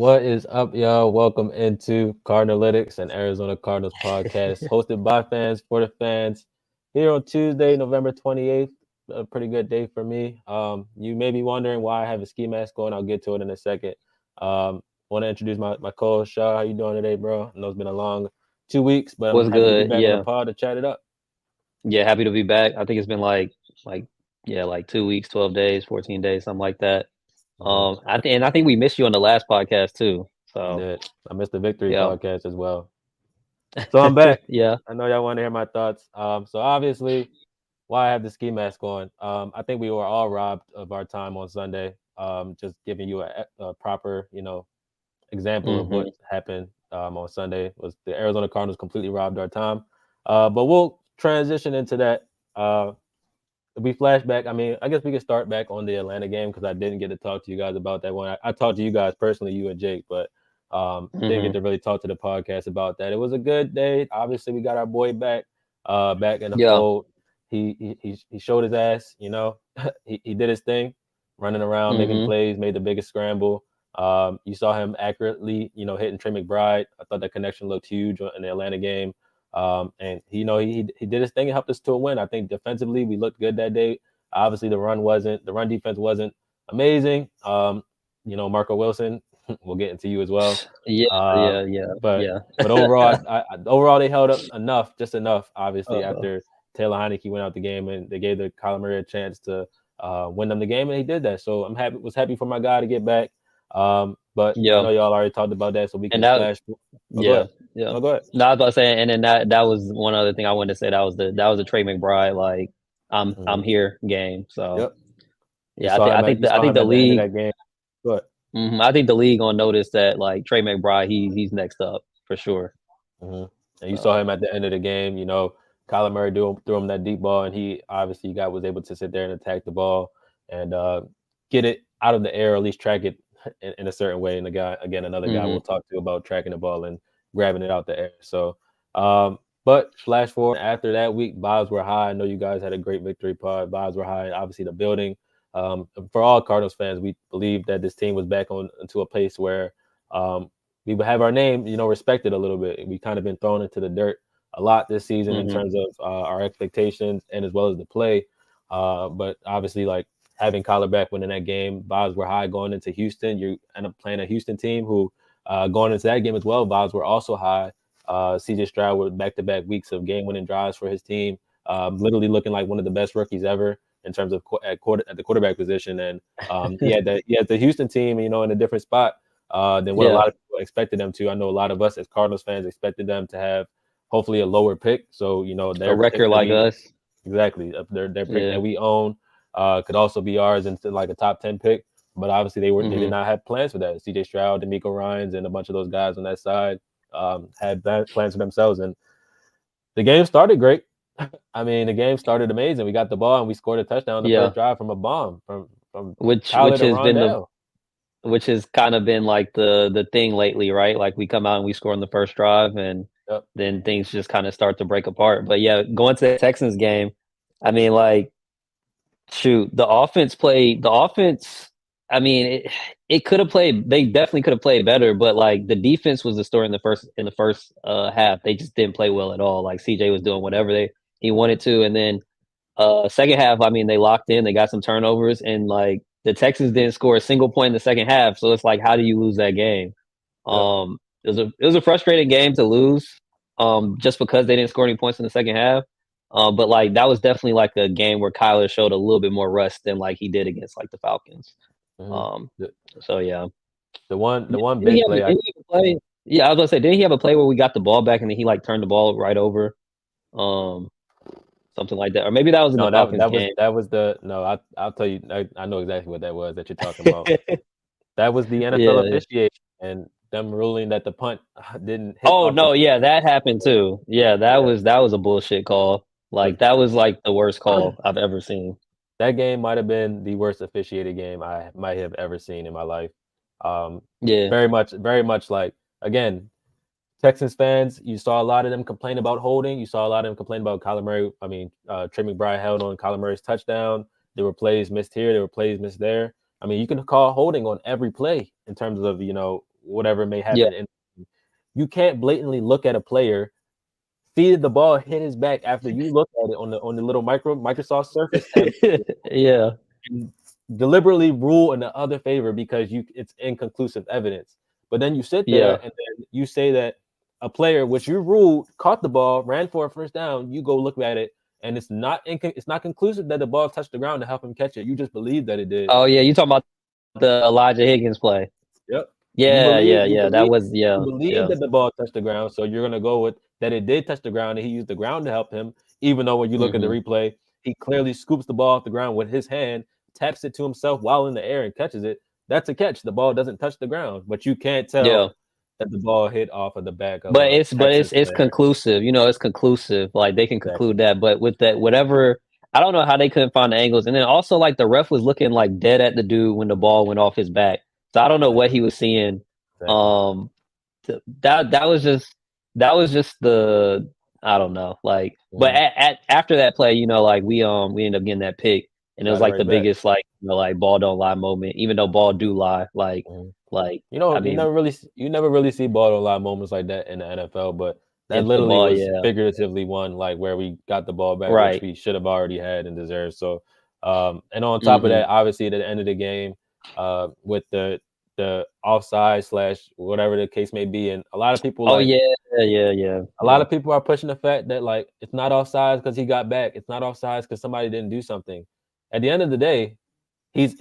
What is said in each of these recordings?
What is up, y'all? Welcome into Cardinalytics and Arizona Cardinals podcast, hosted by fans for the fans. Here on Tuesday, November 28th, a pretty good day for me. You may be wondering why I have a ski mask on. I'll get to it in a second. Want to introduce my co-host, Shaw. How you doing today, bro? I know it's been a long 2 weeks, but I'm What's happy to be good? back on the Yeah. pod to chat it up. Yeah, happy to be back. I think it's been like 2 weeks, 12 days, 14 days, something like that. hmm I think we missed you on the last podcast too. I So did. I missed the Victory yeah. podcast as well. So I'm back. Yeah. I know y'all want to hear my thoughts. So obviously, why I have the ski mask on. I think we were all robbed of our time on Sunday. Just giving you a proper, example of what hmm happened on Sunday was the Arizona Cardinals completely robbed our time. But we'll transition into that. We flashback. I mean, I guess we could start back on the Atlanta game because I didn't get to talk to you guys about that one. I talked to you guys personally, you and Jake, but didn't get hmm to really talk to the podcast about that. It was a good day. Obviously, we got our boy back in the Yeah. fold. He showed his ass. He did his thing, running around, making hmm plays, made the biggest scramble. You saw him accurately, hitting Trey McBride. I thought that connection looked huge in the Atlanta game. And he did his thing and helped us to a win. I think defensively we looked good that day. Obviously the run defense wasn't amazing. Marco Wilson, we'll get into you as well. Yeah, Uh, yeah, yeah, but yeah. but overall, overall they held up enough, just enough. Obviously Uh, after Taylor Heineke went out the game and they gave the Kyler Murray a chance to win them the game, and he did that. So was happy for my guy to get back. But I yeah. know y'all already talked about that, so we can And that splash. Oh, go yeah, ahead. yeah. No, go ahead. No, I was about to say, and then that was one other thing I wanted to say. That was a Trey McBride, like I'm Mhm. here game. So Yep. yeah, You I saw think him the at the end of league. that game. But I think the league gonna notice that like Trey McBride, he's next up for sure. hmm and you saw So him at the end of the game. Kyler Murray threw him that deep ball, and he obviously was able to sit there and attack the ball and get it out of the air, or at least track it in a certain way. And another guy we'll hmm talk to about tracking the ball and grabbing it out the air. So, but flash forward after that week, vibes were high. I know you guys had a great victory pod. Vibes were high. Obviously, the building. For all Cardinals fans, we believe that this team was back on into a place where we would have our name, respected a little bit. We kind of been thrown into the dirt a lot this season in hmm terms of our expectations and as well as the play. But obviously, like having Kyler back winning that game, vibes were high going into Houston. You end up playing a Houston team who, going into that game as well, vibes were also high. CJ Stroud with back-to-back weeks of game-winning drives for his team, literally looking like one of the best rookies ever in terms of at the quarterback position. And he had the Houston team, in a different spot than what a yeah, lot of people expected them to. I know a lot of us as Cardinals fans expected them to have hopefully a lower pick. So a their pick record that like we us. exactly their pick Yeah. that we own could also be ours into like a top 10 pick. But obviously they did hmm not have plans for that. CJ Stroud, D'Amico Ryans, and a bunch of those guys on that side had plans for themselves, and the game started great. I mean, the game started amazing. We got the ball and we scored a touchdown on the first Yeah. drive from a bomb from Which Tyler which to has been the Rondell. which has kind of been like the thing lately, right? Like we come out and we score on the first drive, and Yep. then things just kind of start to break apart. But yeah, going to the Texans game, I mean, like shoot, the offense. I mean, it could have played. They definitely could have played better, but like the defense was the story in the first half. They just didn't play well at all. Like CJ was doing whatever he wanted to, and then second half, I mean, they locked in. They got some turnovers, and like the Texans didn't score a single point in the second half. So it's like, how do you lose that game? Yep. It was a frustrating game to lose, just because they didn't score any points in the second half. But like that was definitely like a game where Kyler showed a little bit more rust than like he did against like the Falcons. hmm Um, The, so yeah, the one didn't he big have? play. Didn't he have a play? Yeah, I was gonna say, didn't he have a play where we got the ball back and then he like turned the ball right over? Um, something like that, or maybe that was in the No, that Falcons that was game. that was the no. I'll tell you. I know exactly what that was that you're talking about. That was the NFL Yeah. officiating and them ruling that the punt didn't hit Oh off the. no, yeah, that happened too. Yeah, Yeah, that was a bullshit call. but Like that was like the worst call I've ever seen. that game might have been the worst officiated game I might have ever seen in my life. Um, Yeah. very much like again, Texans fans. You saw a lot of them complain about holding. You saw a lot of them complain about Kyler Murray. I mean, Trey McBride held on Kyler Murray's touchdown. There were plays missed here. There were plays missed there. I mean, you can call holding on every play in terms of whatever may Yeah. happen. And you can't blatantly look at a player, see the ball hit his back after you look at it on the little Microsoft Surface tablet Yeah. and deliberately rule in the other favor because it's inconclusive evidence. But then you sit there Yeah. and then you say that a player which you ruled caught the ball, ran for a first down, you go look at it, and it's not conclusive that the ball touched the ground to help him catch it. You just believe that it did. Oh yeah, you talking about the Elijah Higgins play? Yep. Yeah, yeah, You yeah. That believe was you yeah, believe yeah. that the ball touched the ground, so you're gonna go with that it did touch the ground and he used the ground to help him, even though when you look at the Hmm. replay, he clearly scoops the ball off the ground with his hand, taps it to himself while in the air and catches it. That's a catch. The ball doesn't touch the ground, but you can't Yeah. tell that the ball hit off of the back of But a it's but Texas it's player. conclusive. You know, it's conclusive. Like they can Exactly. conclude that. But with that, whatever, I don't know how they couldn't find the angles. And then also like the ref was looking like dead at the dude when the ball went off his back. So I don't know what Exactly. he was seeing. Exactly. Um, that was just the I don't know. Like, but Mhm. at after that play, you know, like we ended up getting that pick, and it was Got it like right the back. biggest like like ball don't lie moment. Even though ball do lie, Mhm. like You know, I mean you never really see ball a lot of moments like that in the NFL, but that in literally football, was yeah, figuratively one, like where we got the ball back, which right. we should have already had and deserved. So, and on top of Hmm. that, obviously at the end of the game, with the offside slash whatever the case may be, and Oh yeah, yeah, yeah, a lot yeah, of people are pushing the fact that like it's not offsides because he got back, it's not offsides because somebody didn't do something. At the end of the day, it's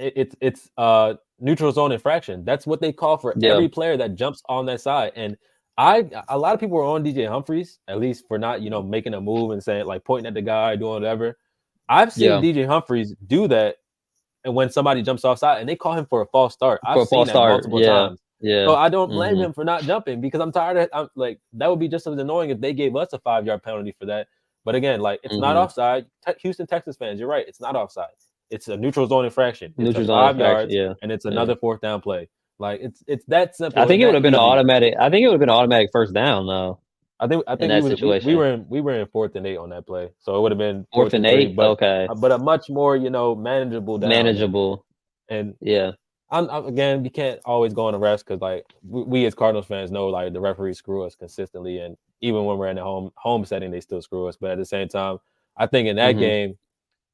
neutral zone infraction. That's what they call for yeah. every player that jumps on that side. And a lot of people are on DJ Humphries, at least for not, making a move and saying like pointing at the guy, doing whatever. I've seen Yeah. DJ Humphries do that and when somebody jumps offside and they call him for a false start. I've For a seen false that start. multiple Yeah. times. Yeah. So I don't blame Hmm. him for not jumping because I'm tired of I'm like that would be just as annoying if they gave us a 5 yard penalty for that. But again, like it's not Hmm. offside. Houston Texas fans, you're right. It's not offside. It's a neutral zone infraction. It's a Neutral zone 5 yards infraction. Yeah. and it's Yeah. another fourth down play. Like it's that I simple. It's think it would that have been an easy. automatic. I think it would have been an automatic first down though I in think that situation. we were in 4th and 8 on that play. So it would have been Fourth fourth and and three, eight. Okay. but a much more, manageable down Manageable. and Yeah. I'm again, we can't always go on the refs because like we as Cardinals fans know like the referees screw us consistently, and even when we're in the home setting, they still screw us. But at the same time, I think in that Hmm. game,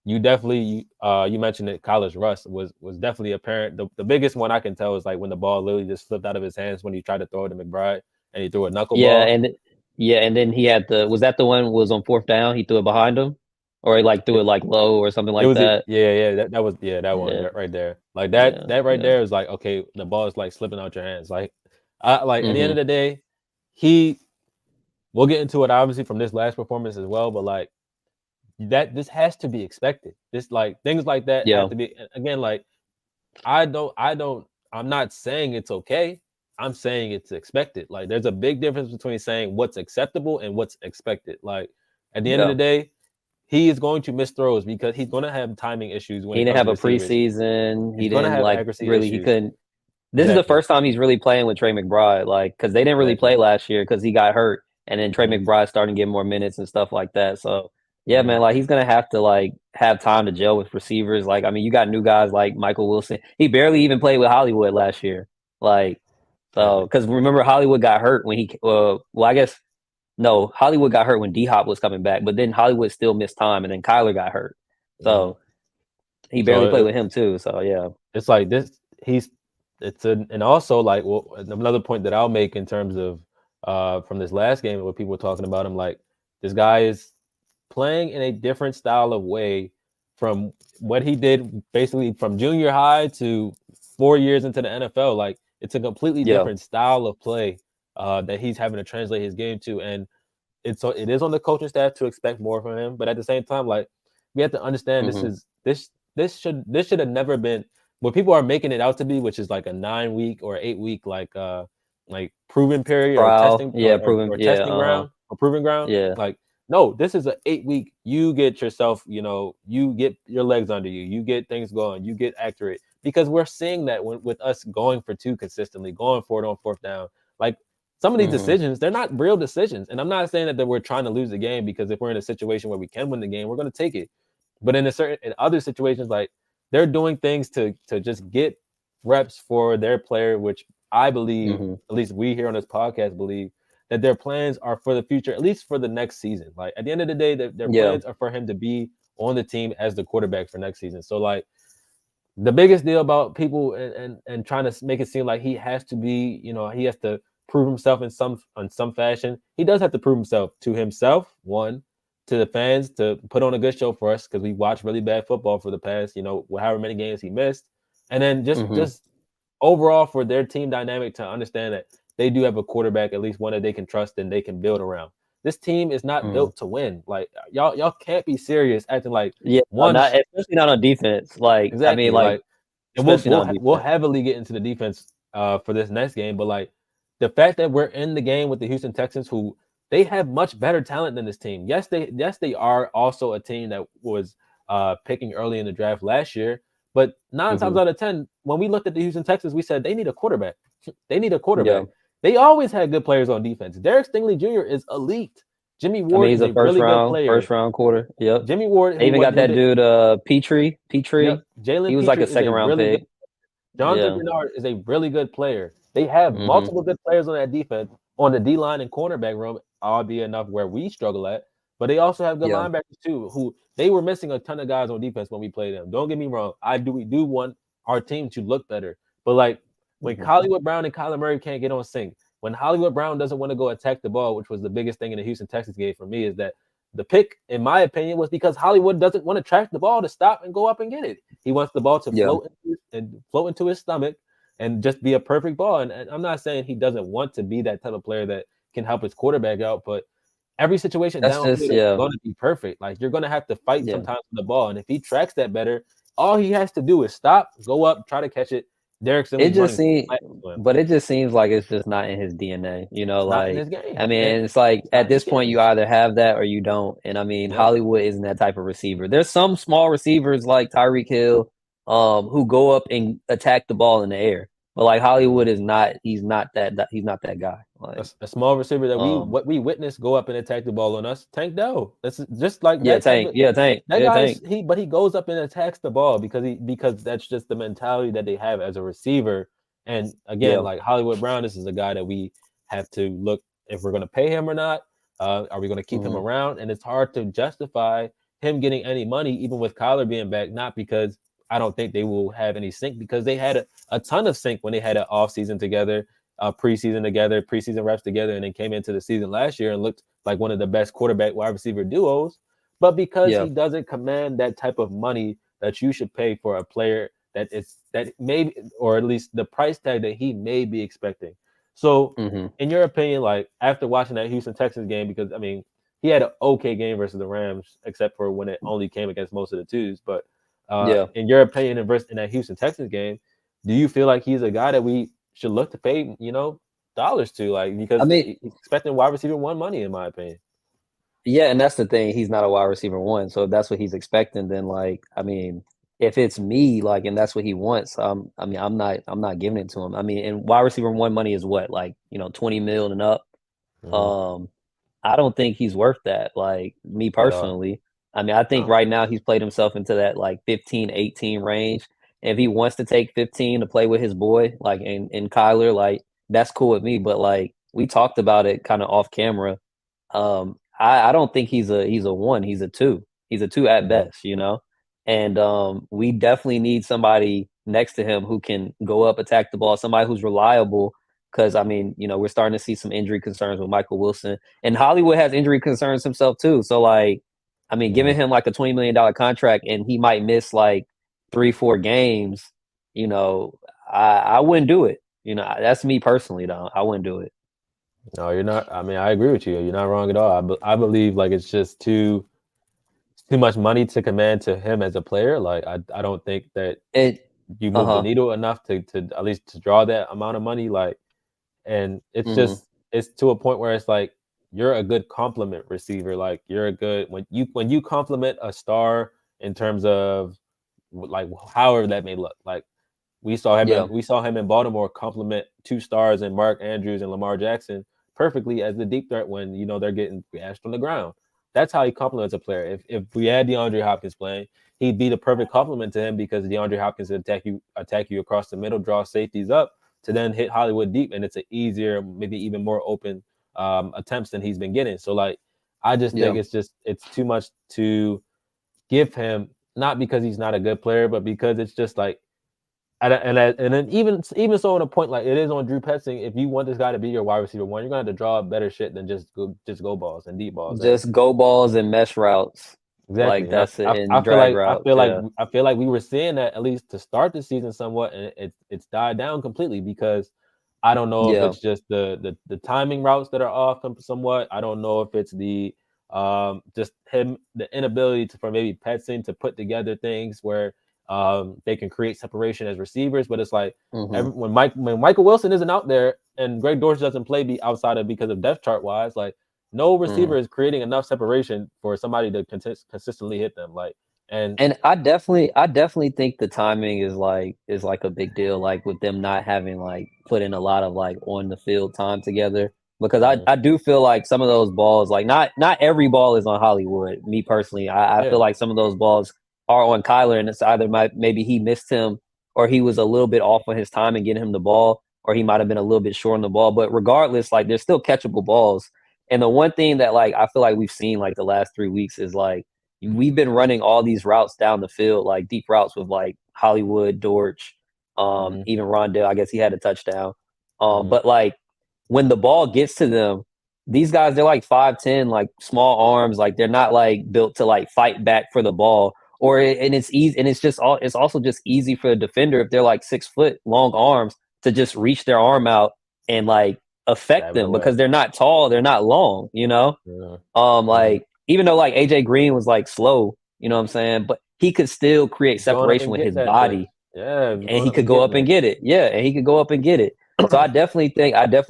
you definitely you mentioned that college rust was definitely apparent. The biggest one I can tell is like when the ball literally just slipped out of his hands when he tried to throw it to McBride and he threw a Yeah. knuckleball. And yeah. And then he had the. Was that the one was on fourth down? He threw it behind him, or he like threw it like low or something It like was that. that was that one Yeah. right there. Like Yeah. that right Yeah. there is like okay, the ball is like slipping out your hands. Like I like at the end of Hmm. the day, he we'll get into it obviously from this last performance as well, but like that this has to be expected. This like things like that have Yeah. to be again like I'm not saying it's okay. I'm saying it's expected. Like there's a big difference between saying what's acceptable and what's expected. Like at the end of the Yeah. day, he is going to miss throws because he's going to have timing issues when He it didn't comes have to a receivers. preseason. He He's going to didn't have like accuracy really. He issues. couldn't. This is the Exactly. first time he's really playing with Trey McBride, like because they didn't really play Exactly. last year because he got hurt, and then Trey Mhm. McBride starting to get more minutes and stuff like that. So yeah, Mhm. man, like he's gonna have to like have time to gel with receivers. Like I mean, you got new guys like Michael Wilson. He barely even played with Hollywood last year. Like so, Exactly. because remember Hollywood got hurt when he well I guess no Hollywood got hurt when D Hop was coming back, but then Hollywood still missed time, and then Kyler got hurt. Mhm. So he barely played So with him too. So yeah, it's like this. And also like another point that I'll make in terms of from this last game, what people were talking about him, like this guy is playing in a different style of way from what he did basically from junior high to 4 years into the NFL. Like it's a completely yeah. different style of play that he's having to translate his game to, and it is on the coaching staff to expect more from him. But at the same time, like we have to understand Hmm. this should have never been what people are making it out to be, which is like a 9 week or 8 week like proven period or Trial, testing yeah, proven, or yeah, testing ground or proving ground. yeah, Like no, this is an 8 week. You get yourself, you get your legs under you, you get things going, you get accurate because we're seeing that with us going for two consistently, going for it on fourth down. Like some of these hmm decisions, they're not real decisions. And I'm not saying that we're trying to lose the game because if we're in a situation where we can win the game, we're going to take it. But in other situations, like they're doing things to just get reps for their player, which I believe, Mm-hmm. at least we here on this podcast believe, that their plans are for the future, at least for the next season. Like at the end of the day, their Yeah. plans are for him to be on the team as the quarterback for next season. So like the biggest deal about people and trying to make it seem like he has to be, he has to prove himself in some fashion. He does have to prove himself to himself, one, to the fans, to put on a good show for us because we watched really bad football for the past, however many games he missed, and then Mm-hmm. just overall for their team dynamic to understand that they do have a quarterback, at least one that they can trust and they can build around. This team is not Mm-hmm. built to win. Like y'all can't be serious acting like Yeah, one not especially not on defense. Like, I mean, exactly like, like and we'll especially not we'll on we'll defense. heavily get into the defense for this next game, but like the fact that we're in the game with the Houston Texans, who they have much better talent than this team. Yes they are also a team that was picking early in the draft last year, but nine Mm-hmm. times out of 10, when we looked at the Houston Texans, we said they need a quarterback. They need a Yeah. quarterback. They always had good players on defense. Derek Stingley Jr. is elite. Jimmy I mean, Ward he's is a a really good first player. round quarter. Yep. Jimmy Ward, They even got who that did dude, Petrie. yep, Petrie. He Jalen was like a Petrie is a second round really good. pick. Jonathan Yeah. Bernard is a really good player. They have Mm-hmm. multiple good players on that defense, on the D line and cornerback room, albeit enough where we struggle at. But they also have good Yeah. linebackers too, who they were missing a ton of guys on defense when we played them. Don't get me wrong. We do want our team to look better. But like when Mm-hmm. Hollywood Brown and Kyler Murray can't get on sync, when Hollywood Brown doesn't want to go attack the ball, which was the biggest thing in the Houston Texans game for me, is that the pick, in my opinion, was because Hollywood doesn't want to track the ball to stop and go up and get it. He wants the ball to Yeah. float into his stomach and just be a perfect ball. And I'm not saying he doesn't want to be that type of player that can help his quarterback out, but every situation That's downfield just is yeah. going to be perfect. Like you're going to have to fight Yeah. sometimes for the ball, and if he tracks that better, all he has to do is stop, go up, try to catch it. Derek It Stingley's just running seems, to him. but it just seems like it's just not in his DNA. It's not in Like, his I game, mean, and and it's like it's not at in his this point, you skills. either have that or you don't. And I mean, Yep. Hollywood isn't that type of receiver. There's some small receivers like Tyreek Hill, who go up and attack the ball in the air. But like Mhm. Hollywood is not. He's not that guy. Like, A small receiver that um, what we witnessed go up and attack the ball on us. Tank Dell. That's just like yeah, that type Tank. of Yeah, Tank. that Yeah, guy Tank. is but he goes up and attacks the ball because that's just the mentality that they have as a receiver. And again, Yeah. like Hollywood Brown, this is a guy that we have to look if we're going to pay him or not. Are we going to keep him Hmm. around? And it's hard to justify him getting any money, even with Kyler being back. Not because I don't think they will have any sync, because they had a ton of sync when they had an off season together, preseason together, preseason reps together, and then came into the season last year and looked like one of the best quarterback wide receiver duos. But because Yeah. he doesn't command that type of money that you should pay for a player that maybe, or at least the price tag that he may be expecting. So, Hmm. in your opinion, like after watching that Houston Texans game, because I mean, he had an okay game versus the Rams, except for when it only came against most of the twos. But Yeah. in your opinion, in that Houston Texans game, do you feel like he's a guy that we should look to pay, dollars to, like I because mean, he's expecting wide receiver one money, in my opinion. yeah, and that's the thing. He's not a wide receiver one. So if that's what he's expecting, then like, I mean, if it's me, like, and that's what he wants, I mean, I'm not giving it to him. I mean, and wide receiver one money is what, like, 20 mil and up. Mm-hmm. Um, I don't think he's worth that. Like me At all. personally, I mean, I think No. right now he's played himself into that like 15, 18 range. And if he wants to take 15 to play with his boy, like in Kyler, like that's cool with me. But like we talked about it kind of off camera. I don't think he's a one. He's a two. He's a two at Mm-hmm. best. And we definitely need somebody next to him who can go up, attack the ball, somebody who's reliable. Because I mean, we're starting to see some injury concerns with Michael Wilson, and Hollywood has injury concerns himself too. So like, I mean, Mm-hmm. giving him like a $20 million contract and he might miss like 3, 4 games, you know, I wouldn't do it. That's me personally though. I wouldn't do it. No, you're not. I mean, I agree with you. You're not wrong at all. I believe like it's just too much money to command to him as a player. Like I don't think that It you move the uh-huh. needle enough to at least to draw that amount of money. Like, and Mhm. it's to a point where it's like you're a good complement receiver. Like you're a good when you complement a star in terms of like however that may look. Like Yeah. we saw him in Baltimore complement two stars in Mark Andrews and Lamar Jackson perfectly as the deep threat when they're getting gashed on the ground. That's how he complements a player. If we had DeAndre Hopkins playing, he'd be the perfect complement to him because DeAndre Hopkins would attack you across the middle, draw safeties up to then hit Hollywood deep, and it's an easier, maybe even more open attempts than he's been getting. So like, I just think Yeah. it's too much to give him, not because he's not a good player, but because it's just like, and then even so, on a point like it is on Drew Petzing, if you want this guy to be your wide receiver one, you're gonna have to draw up better shit than just go balls and deep balls. And Just go balls and mesh routes. Like exactly, and that's it. I And feel drag like routes. Yeah. I feel like we were seeing that at least to start the season somewhat, and it's died down completely because I don't know if Yeah. it's just the timing routes that are off somewhat. I don't know if it's the just him, the inability for maybe Petson to put together things where they can create separation as receivers. But it's like Hmm. when Michael Wilson isn't out there and Greg Dortch doesn't play outside of because of depth chart wise, like no receiver is creating enough separation for somebody to consistently hit them. Like, and And I definitely think the timing is like a big deal, like with them not having like put in a lot of like on the field time together. Because mhm, I do feel like some of those balls, like not every ball is on Hollywood. Me personally, I yeah, feel like some of those balls are on Kyler, and it's either maybe he missed him or he was a little bit off on his time and getting him the ball, or he might have been a little bit short on the ball. But regardless, like they're still catchable balls. And the one thing that like I feel like we've seen like the last 3 weeks is like we've been running all these routes down the field, like deep routes with like Hollywood, Dortch, hmm even Rondell. I guess he had a touchdown. hmm But like when the ball gets to them, these guys they're like 5'10", like small arms, like they're not like built to like fight back for the ball. And it's easy, and it's also just easy for a defender if they're like 6 foot long arms to just reach their arm out and like affect stab it them away. because they're not tall, they're not long, you know. Yeah. Hmm. Like even though like AJ Green was like slow, you know what I'm saying, but he could still create Going up separation and with his getting that bitch. body, Yeah, and going he up could and go getting up and it. get it. Yeah, and he could go up and get it. So I definitely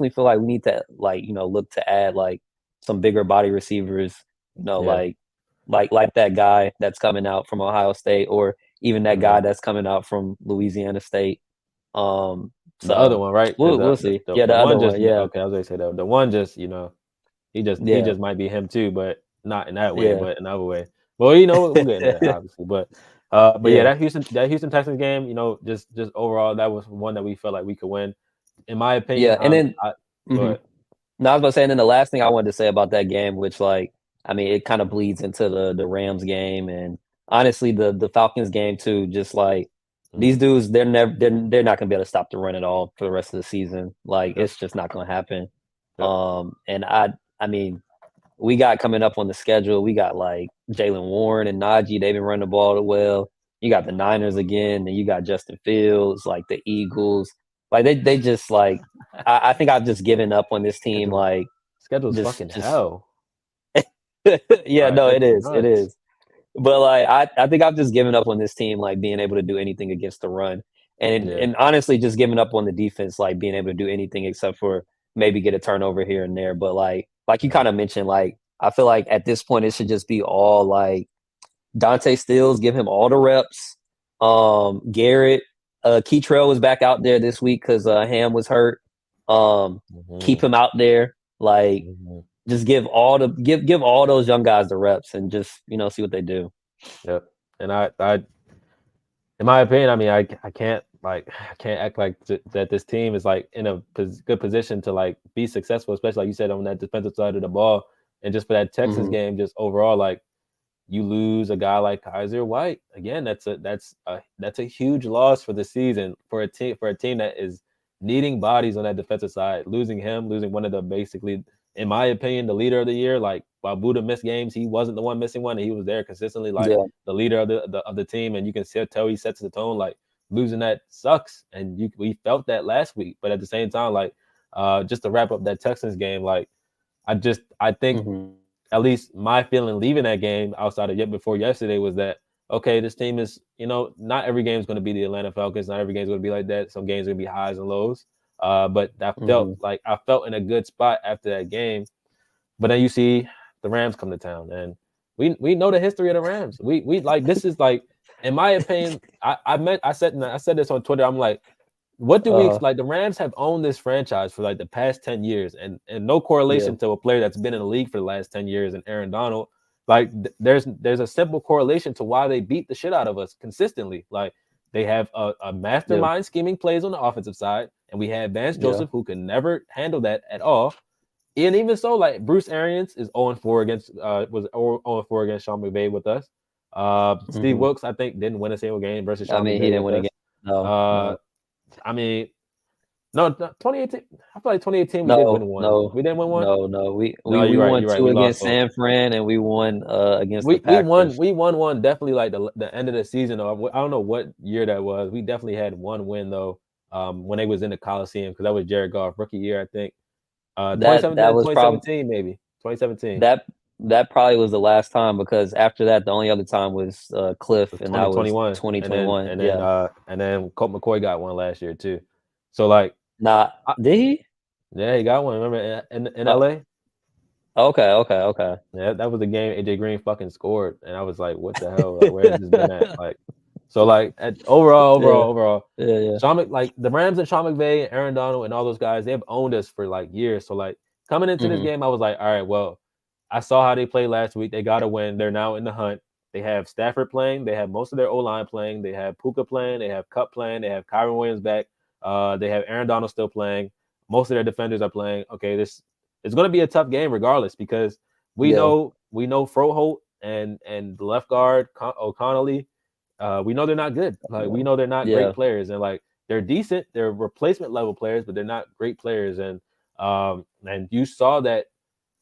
feel like we need to like look to add like some bigger body receivers, Yeah. like that guy that's coming out from Ohio State, or even that Hmm. guy that's coming out from Louisiana State. The other So one, right? Because we'll see. Yeah, the the one other just one. Yeah, okay. I was gonna say that the one just he yeah, just might be him too, but not in that way, yeah, but another way. Well, we'll get into that obviously, but yeah, yeah, that Houston Texans game, just overall that was one that we felt like we could win. In my opinion, yeah. And then. I go Mhm. ahead. No, I was about to say, and then the last thing I wanted to say about that game, which like, I mean, it kind of bleeds into the Rams game and honestly the Falcons game too. Just like these Mhm. dudes, they're not gonna be able to stop the run at all for the rest of the season. Like Yep, it's just not gonna happen. yep. And I mean, we got coming up on the schedule. We got like Jalen Warren and Najee. They've been running the ball well. You got the Niners again, and you got Justin Fields, like the Eagles. Like they just like I think I've just given up on this team. Schedule Like schedule's fucking just hell. yeah, Right, no, it's it nuts. is. But like I think I've just given up on this team, like being able to do anything against the run, Yeah. and honestly, just giving up on the defense, like being able to do anything except for maybe get a turnover here and there. But like you Mhm. kind of mentioned, like I feel like at this point it should just be all like Dante Stills, give him all the reps. Garrett, Keytrail was back out there this week because Ham was hurt. Keep Mhm. him out there, like Mhm. just give all those young guys the reps and just see what they do. Yep. And in my opinion, I mean, I can't I can't act like that this team is like in a good position to like be successful, especially like you said on that defensive side of the ball, and just for that Texas Hmm. game, just overall, like you lose a guy like Kaiser White again. That's a huge loss for the season for a team that is needing bodies on that defensive side. Losing him, losing one of the basically, in my opinion, the leader of the year. Like while Buddha missed games, he wasn't the one missing one, and he was there consistently, like Yeah. the leader of the team. And you can tell he sets the tone. Like losing that sucks, and we felt that last week. But at the same time, like just to wrap up that Texans game, like I think Hmm. at least my feeling leaving that game outside of yet before yesterday was that okay, this team is not every game is going to be the Atlanta Falcons, not every game is going to be like that. Some games are going to be highs and lows. But Hmm. I felt in a good spot after that game. But then you see the Rams come to town, and we know the history of the Rams. We like this is like in my opinion. I said this on Twitter. I'm like, what do we Uh, like? The Rams have owned this franchise for like the past 10 years, and no yeah. correlation to a player that's been in the league for the last 10 years and Aaron Donald. Like there's a simple correlation to why they beat the shit out of us consistently. Like they have a Yeah. mastermind scheming plays on the offensive side. and we had Vance Yeah. Joseph who could never handle that at all. And even so, like Bruce Arians is 0-4 against was 0-4 against Sean McVay with us. Steve Hmm. Wilkes, I think, didn't win a single game versus I Sean mean, he McVay didn't with win a us. game. No, Uh, no, I mean, no, 2018. I feel like 2018 we did win no, one. no, We didn't win one. no. We No, we we you're right. won You're right. two We lost against both. San Fran, and we won against the We won. Packers. We won one definitely like the end of the season. Or I don't know what year that was. We definitely had one win though. When they was in the Coliseum because that was Jared Goff rookie year, I think. That was probably 2017 maybe 2017. that that probably was the last time because after that, the only other time was Was Cliff, and that was 2021, 2021. Yeah. and then Colt McCoy got one last year too. So like, Nah, I, did he? yeah, he got one. Remember in Uh, LA? okay, okay, okay. Yeah, that was the game AJ Green fucking scored, and I was like, what the hell? Like, where has this been at? Like, so like Yeah, overall, yeah, yeah. Like the Rams and Sean McVay and Aaron Donald and all those guys, they've owned us for like years. So like coming into this Hmm. game, I was like, all right, well, I saw how they played last week. They got to win. They're now in the hunt. They have Stafford playing. They have most of their O line playing. They have Puka playing. They have Cup playing. They have Kyron Williams back. They have Aaron Donald still playing. Most of their defenders are playing. Okay, this it's going to be a tough game regardless because Yeah, we know Froholt and the left guard O'Connelly. We know they're not good. Like we know they're not great yeah. players, and like they're decent. They're replacement level players, but they're not great players. And you saw that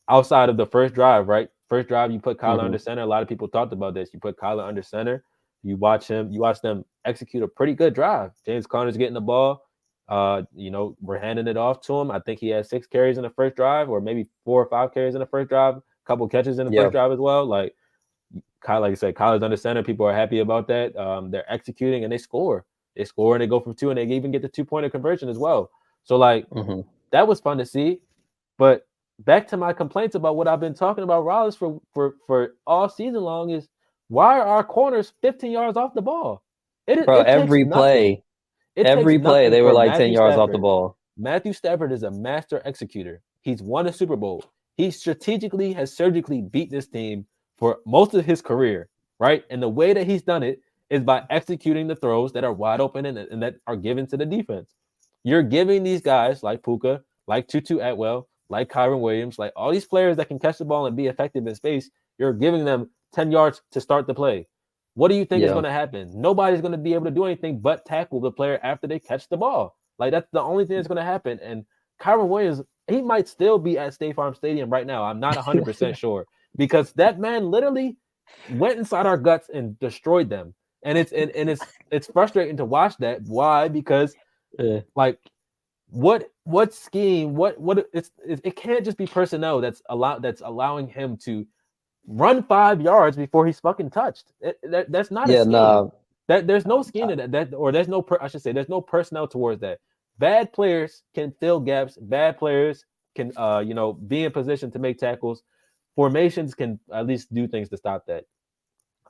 outside of the first drive, right? First drive, you put Kyler Hmm. under center. A lot of people talked about this. You put Kyler under center. You watch him. You watch them execute a pretty good drive. James Conner's getting the ball. We're handing it off to him. I think he had 6 carries in the first drive, or maybe 4 or 5 carries in the first drive. A couple catches in the Yeah. first drive as well. Like Kyle, like I said, Kyler's under center. People are happy about that. They're executing and they score. They score and they go from two, and they even get the 2-point conversion as well. So like Hmm. that was fun to see. But back to my complaints about what I've been talking about Rollins for all season long is why are our corners 15 yards off the ball? Bro, It takes every nothing. play, It takes every play, nothing they were for like 10 Matthew yards off the Stafford. ball. Matthew Stafford is a master executor. He's won a Super Bowl. He strategically has surgically beat this team for most of his career, right? And the way that he's done it is by executing the throws that are wide open and that are given to the defense. You're giving these guys like Puka, like Tutu Atwell, like Kyron Williams, like all these players that can catch the ball and be effective in space, you're giving them 10 yards to start the play. What do you think is Yeah, going to happen? Nobody's going to be able to do anything but tackle the player after they catch the ball. Like that's the only thing that's going to happen. And Kyron Williams, he might still be at State Farm Stadium right now. I'm not 100% sure because that man literally went inside our guts and destroyed them. And it's frustrating to watch that. Why? Because yeah, like what scheme what it can't just be personnel that's allowing him to run 5 yards before he's fucking touched. That's not a yeah. scheme. Nah, That there's no scheme in that or there's no I should say there's no personnel towards that. Bad players can fill gaps. Bad players can be in position to make tackles. Formations can at least do things to stop that.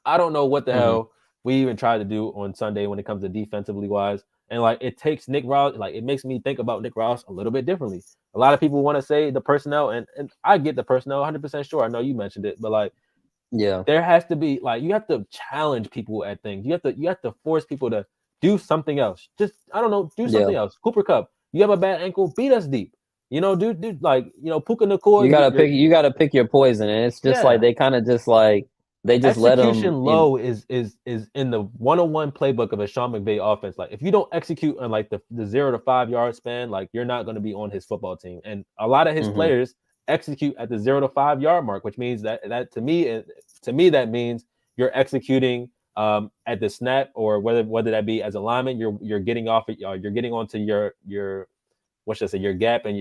I don't know what the hmm. hell we even tried to do on Sunday when it comes to defensively wise. And like it takes Nick Ross, like it makes me think about Nick Ross a little bit differently. A lot of people want to say the personnel, and I get the personnel 100% sure. I know you mentioned it, but like Yeah, there has to be like you have to challenge people at things. You have to force people to do something else. Just I don't know, do yeah. something else. Cooper Cup, you have a bad ankle, beat us deep. Do like Puka You Nakua, gotta you're pick. You gotta pick your poison, and it's just like yeah. they kind of just like they just let Execution them in. low is in the 101 playbook of a Sean McVay offense. Like if you don't execute on like the 0 to 5 yard span, like you're not going to be on his football team. And a lot of his Hmm. players execute at the 0 to 5 yard mark, which means that to me that means you're executing at the snap or whether that be as a lineman, you're getting off you're getting onto your what should I say your gap and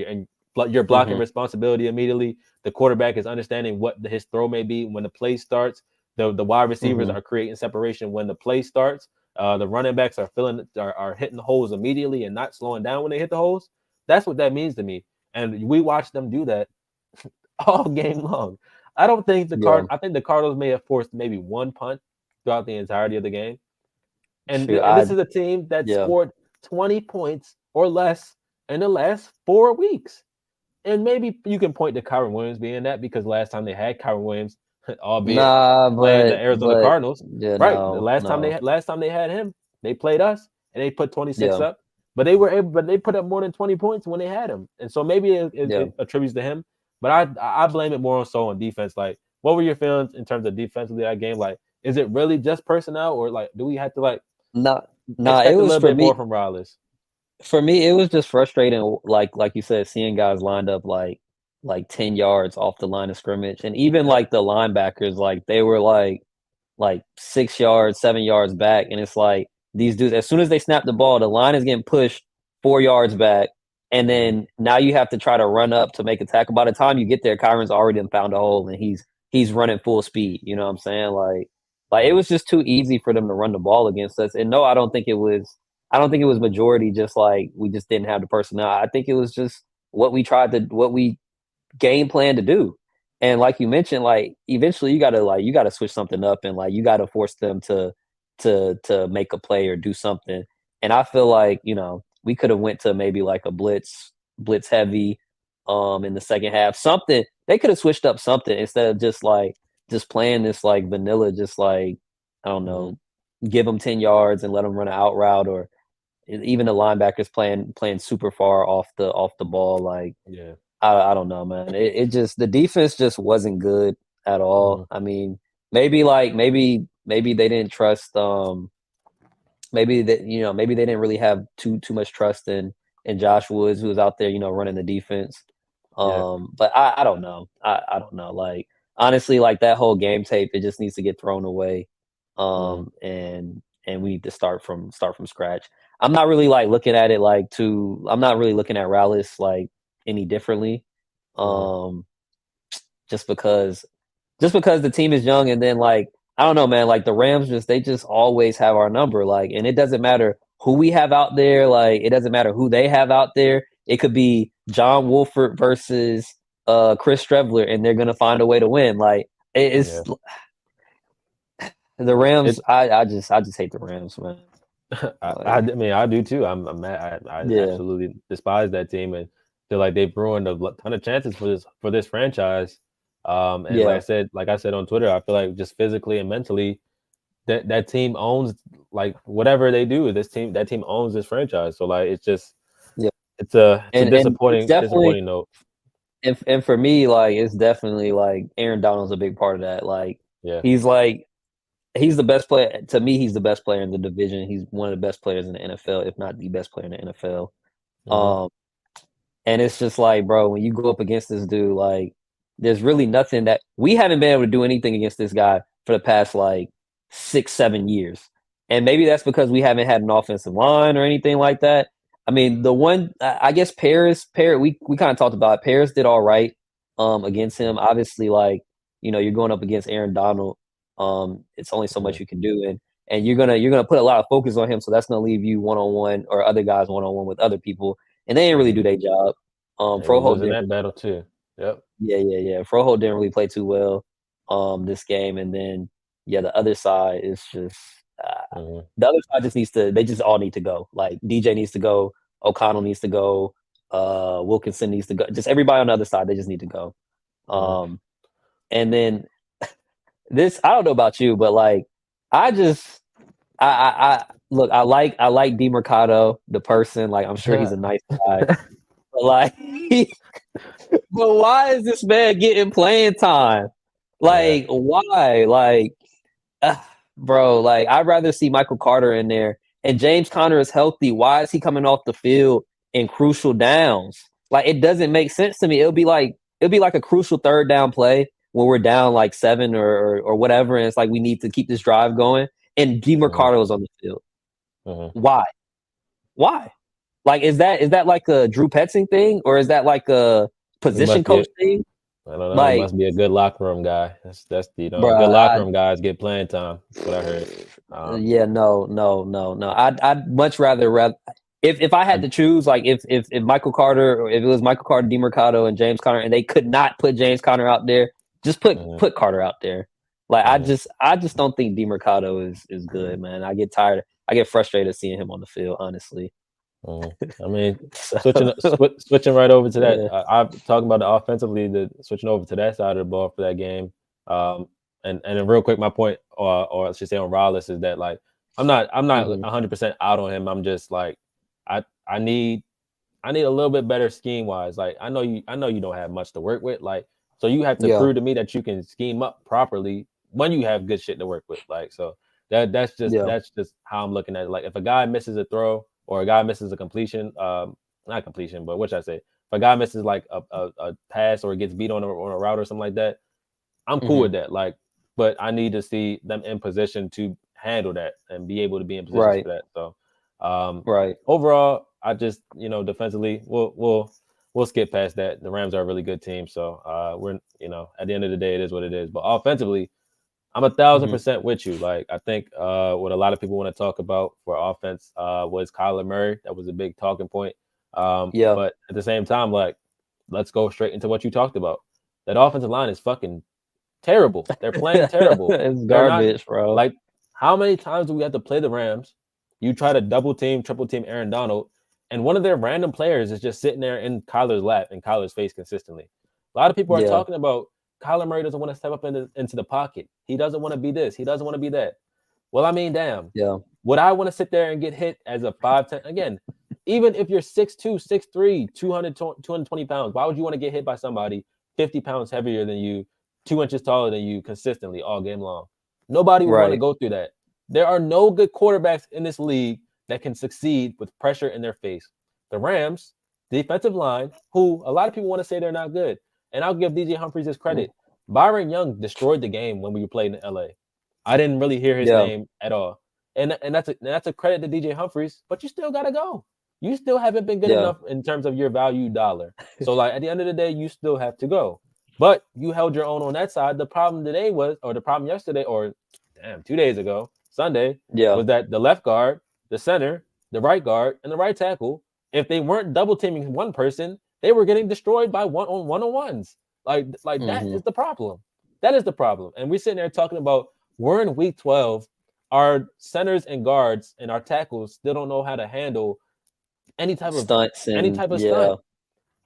you're blocking Hmm. responsibility immediately. The quarterback is understanding what his throw may be when the play starts. The wide receivers Hmm. are creating separation when the play starts. The running backs are hitting the holes immediately and not slowing down when they hit the holes. That's what that means to me. And we watched them do that all game long. I don't think Yeah. I think the Cardinals may have forced maybe one punt throughout the entirety of the game. Shoot, And this is a team that yeah. scored 20 points or less in the last 4 weeks. And maybe you can point to Kyron Williams being that because last time they had Kyron Williams, albeit Nah, playing the Arizona but Cardinals, yeah, right? The no, last no. time they had him, they played us and they put 26 Yeah. up. but they put up more than 20 points when they had him, and so maybe Yeah. it attributes to him. But I blame it more so on defense. Like, what were your feelings in terms of defensively that game? Like, is it really just personnel, or like do we have to like Not nah, it expect a was little bit more from Rollins? for me, it was just frustrating, like you said, seeing guys lined up like 10 yards off the line of scrimmage. And even Yep. like the linebackers, like they were like 6 yards, 7 yards back. And it's like these dudes, as soon as they snap the ball, the line is getting pushed 4 yards back. And Mm-hmm. then now you have to try to run up to make a tackle. By the time you get there, Kyron's already done found a hole and he's running full speed. You know what I'm saying? Like it Mm-hmm. was just too easy for them to run the ball against us. And no, I don't think it was majority just like we just didn't have the personnel. I think it was just what we game plan to do. And like you mentioned, like eventually you gotta switch something up and like you gotta force them to make a play or do something. And I feel like, we could have went to maybe like a blitz heavy in the second half. Something they could have switched up something instead of just playing this like vanilla, just like I don't Mm-hmm. know, give them 10 yards and let them run an out route or even the linebackers playing super far off the ball. Like Yeah. I don't know, man. It just the defense just wasn't good at Mm-hmm. all. I mean, maybe they didn't trust. Maybe they didn't really have too much trust in Josh Woods, who was out there, running the defense. Yeah. But I don't know. I don't know. Like honestly, like that whole game tape, it just needs to get thrown away. Mm-hmm. And we need to start from scratch. I'm not really like looking at it like to. I'm not really looking at Rallis like any differently. Mm-hmm. Um, just because the team is young and then like I don't know, man, like the Rams they just always have our number. Like, and it doesn't matter who we have out there, like it doesn't matter who they have out there. It could be John Wolford versus Chris Trevler and they're gonna find a way to win. Like it's Yeah. the Rams, It. I just hate the Rams, man. I Like mean, I do too. I'm mad. I yeah, absolutely despise that team and feel like they've ruined a ton of chances for this franchise. And yeah, like I said on Twitter, I feel like just physically and mentally, that team owns like whatever they do. That team owns this franchise. So like, it's just yeah. it's a And it's definitely disappointing note. and for me, like it's definitely like Aaron Donald's a big part of that. Yeah. He's like he's the best player to me, he's the best player in the division. He's one of the best players in the NFL, if not the best player in the NFL. Hmm. Um, and it's just like, bro, when you go up against this dude, like, there's really nothing that we haven't been able to do anything against this guy for the past like 6, 7 years. And maybe that's because we haven't had an offensive line or anything like that. I mean, the one I guess Paris, we kind of talked about it. Paris did all right against him. Obviously, like, you're going up against Aaron Donald. It's only so Hmm. much you can do, and you're gonna put a lot of focus on him, so that's gonna leave you one on one or other guys one on one with other people and they didn't really Hmm. do their job. Yeah, we Froholt losing didn't that really, battle too. Yep. yeah, yeah, yeah. Froholt didn't really play too well this game, and then yeah, the other side is just Hmm. the other side just needs to. They just all need to go. Like DJ needs to go, O'Connell needs to go, Wilkinson needs to go. Just everybody on the other side, they just need to go. Hmm. Um, and then this, I don't know about you, but like I just I look, I like DeMercado, the person. Like I'm sure he's a nice guy, but like but why is this man getting playing time? Yeah. Like, why? Like, uh, bro, like, I'd rather see Michael Carter in there. And James Conner is healthy. Why is he coming off the field in crucial downs? Like, it doesn't make sense to me. It'll be like a crucial third down play when we're down like seven or whatever, and it's like we need to keep this drive going. And Hmm. DeMercado is on the field. Hmm. Why? Why? Like, is that like a Drew Petzing thing, or is that like a It position must be. coach thing? I don't know. It Like, must be a good locker room guy. That's good bruh, locker room guys get playing time. That's what I heard. yeah, no, no, no, no. I'd much rather if I had I, to choose, like if Michael Carter or if it was Michael Carter, DeMercado, and James Conner, and they could not put James Conner out there, just put mhm, put Carter out there. Like I mhm, just I just don't think DeMercado is good, man. I get tired. I get frustrated seeing him on the field, honestly. mhm. I mean, So switching right over to that. yeah, I'm talking about the offensively, the switching over to that side of the ball for that game. Um, and then real quick, my point, or I should say on Rollins is that like I'm not mhm, 100% out on him. I'm just like I need I need a little bit better scheme wise. Like I know you don't have much to work with. Like so you have to Yeah. prove to me that you can scheme up properly when you have good shit to work with. Like so Yeah. that's just how I'm looking at it. Like if a guy misses a throw or a guy misses a completion, not completion, but what should I say? If a guy misses like a pass or gets beat on a route or something like that, I'm cool Hmm. with that. Like, but I need to see them in position to handle that and be able to be in positions Right. for that. So, um, Right. overall, I just defensively, we'll skip past that. The Rams are a really good team, so we're at the end of the day, it is what it is. But offensively, I'm a thousand Hmm. percent with you. Like I think what a lot of people want to talk about for offense was Kyler Murray. That was a big talking point. Yeah. But at the same time, like let's go straight into what you talked about. That offensive line is fucking terrible. They're playing terrible. It's They're not garbage, bro. like how many times do we have to play the Rams? You try to double team, triple team Aaron Donald, and one of their random players is just sitting there in Kyler's lap in Kyler's face consistently. A lot of people are Yeah. talking about Kyler Murray doesn't want to step up into the pocket. He doesn't want to be this. He doesn't want to be that. Well, I mean, damn. Yeah. Would I want to sit there and get hit as a 5'10"? Again, even if you're 6'2, 6'3, 220 pounds, why would you want to get hit by somebody 50 pounds heavier than you, 2 inches taller than you consistently all game long? Nobody would want to Right. go through that. There are no good quarterbacks in this league that can succeed with pressure in their face. The Rams, defensive line, who a lot of people want to say they're not good. And I'll give DJ Humphries his Mm. credit. Byron Young destroyed the game when we played in LA. I didn't really hear his Yeah. name at all. And that's a credit to DJ Humphries, but you still gotta go. You still haven't been good Yeah. enough in terms of your value dollar. So like at the end of the day, you still have to go. But you held your own on that side. The problem today was, or the problem yesterday, or damn, 2 days ago, Sunday, Yeah. was that the left guard, the center, the right guard, and the right tackle, if they weren't double teaming one person, they were getting destroyed by one-on-ones. Like that Hmm. is the problem. That is the problem. And we're sitting there talking about we're in week 12. Our centers and guards and our tackles still don't know how to handle any type of Stunts any and type of yeah. stunt.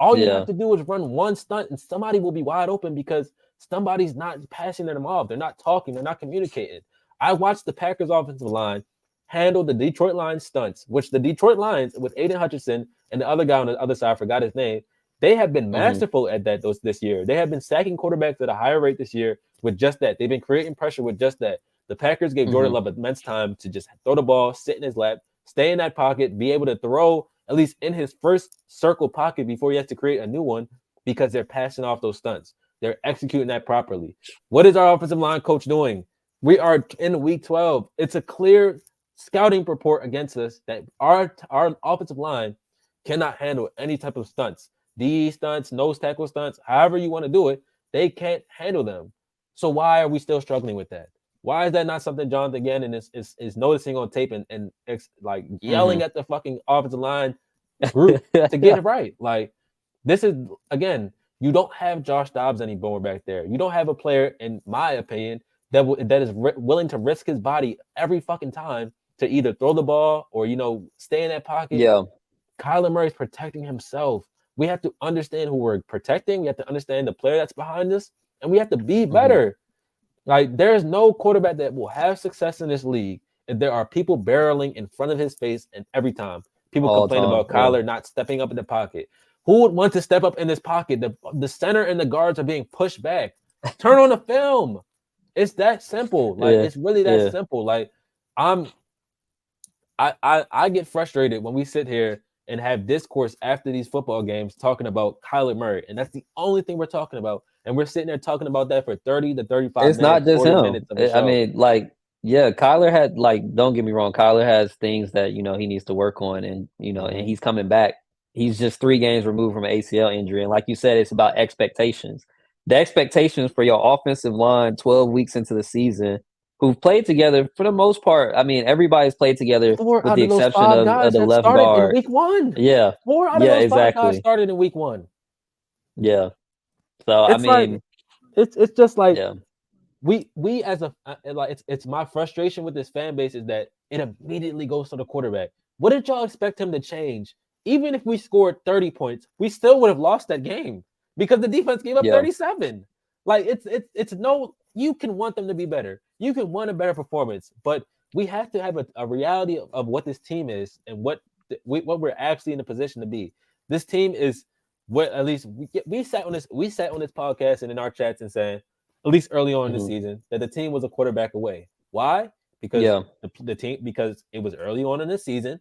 All you have Yeah. to do is run one stunt and somebody will be wide open because somebody's not passing them off. They're not talking. They're not communicating. I watched the Packers offensive line handle the Detroit Lions stunts, which the Detroit Lions with Aiden Hutchinson and the other guy on the other side, I forgot his name. They have been Hmm. masterful at that this year. They have been sacking quarterbacks at a higher rate this year with just that. They've been creating pressure with just that. The Packers gave Jordan Hmm. Love immense time to just throw the ball, sit in his lap, stay in that pocket, be able to throw at least in his first circle pocket before he has to create a new one because they're passing off those stunts. They're executing that properly. What is our offensive line coach doing? We are in week 12. It's a clear scouting report against us that our offensive line cannot handle any type of stunts. DE stunts, nose tackle stunts, however you want to do it, they can't handle them. So why are we still struggling with that? Why is that not something Jonathan Gannon is noticing on tape and like Hmm. yelling at the fucking offensive line group to get it right? Like this is again, you don't have Josh Dobbs anymore back there. You don't have a player, in my opinion, that is willing to risk his body every fucking time to either throw the ball or stay in that pocket. Yeah. Kyler Murray's protecting himself. We have to understand who we're protecting. We have to understand the player that's behind us, and we have to be Hmm. better. Like there's no quarterback that will have success in this league if there are people barreling in front of his face, and every time people All the complain time. about Yeah. Kyler not stepping up in the pocket. Who would want to step up in this pocket? The center and the guards are being pushed back. Turn on the film. It's that simple. Like Yeah. it's really that Yeah. simple. Like I'm I get frustrated when we sit here and have discourse after these football games talking about Kyler Murray, and that's the only thing we're talking about. And we're sitting there talking about that for 30 to 35 It's not minutes, just 40 him. minutes of the I show. mean, like, yeah, Kyler had like, don't get me wrong, Kyler has things that he needs to work on, and and Mm-hmm. he's coming back. He's just 3 games removed from an ACL injury, and like you said, it's about expectations. The expectations for your offensive line 12 weeks into the season, who've played together for the most part. I mean, everybody's played together Four with out the of those exception five of guys the have left started in guard. week one. Yeah, Four out of yeah, those five guys exactly. started in week one. Yeah. So I It's like mean, it's just like yeah, we as a like it's my frustration with this fan base is that it immediately goes to the quarterback. What did y'all expect him to change? Even if we scored 30 points, we still would have lost that game because the defense gave up yeah. 37. Like it's no you can want them to be better. You can want a better performance, but we have to have a reality of what this team is and what what we're actually in a position to be. This team is what at least we sat on this podcast and in our chats and saying at least early on in the Mhm. season that the team was a quarterback away. Why? Because Yeah. the team because it was early on in the season.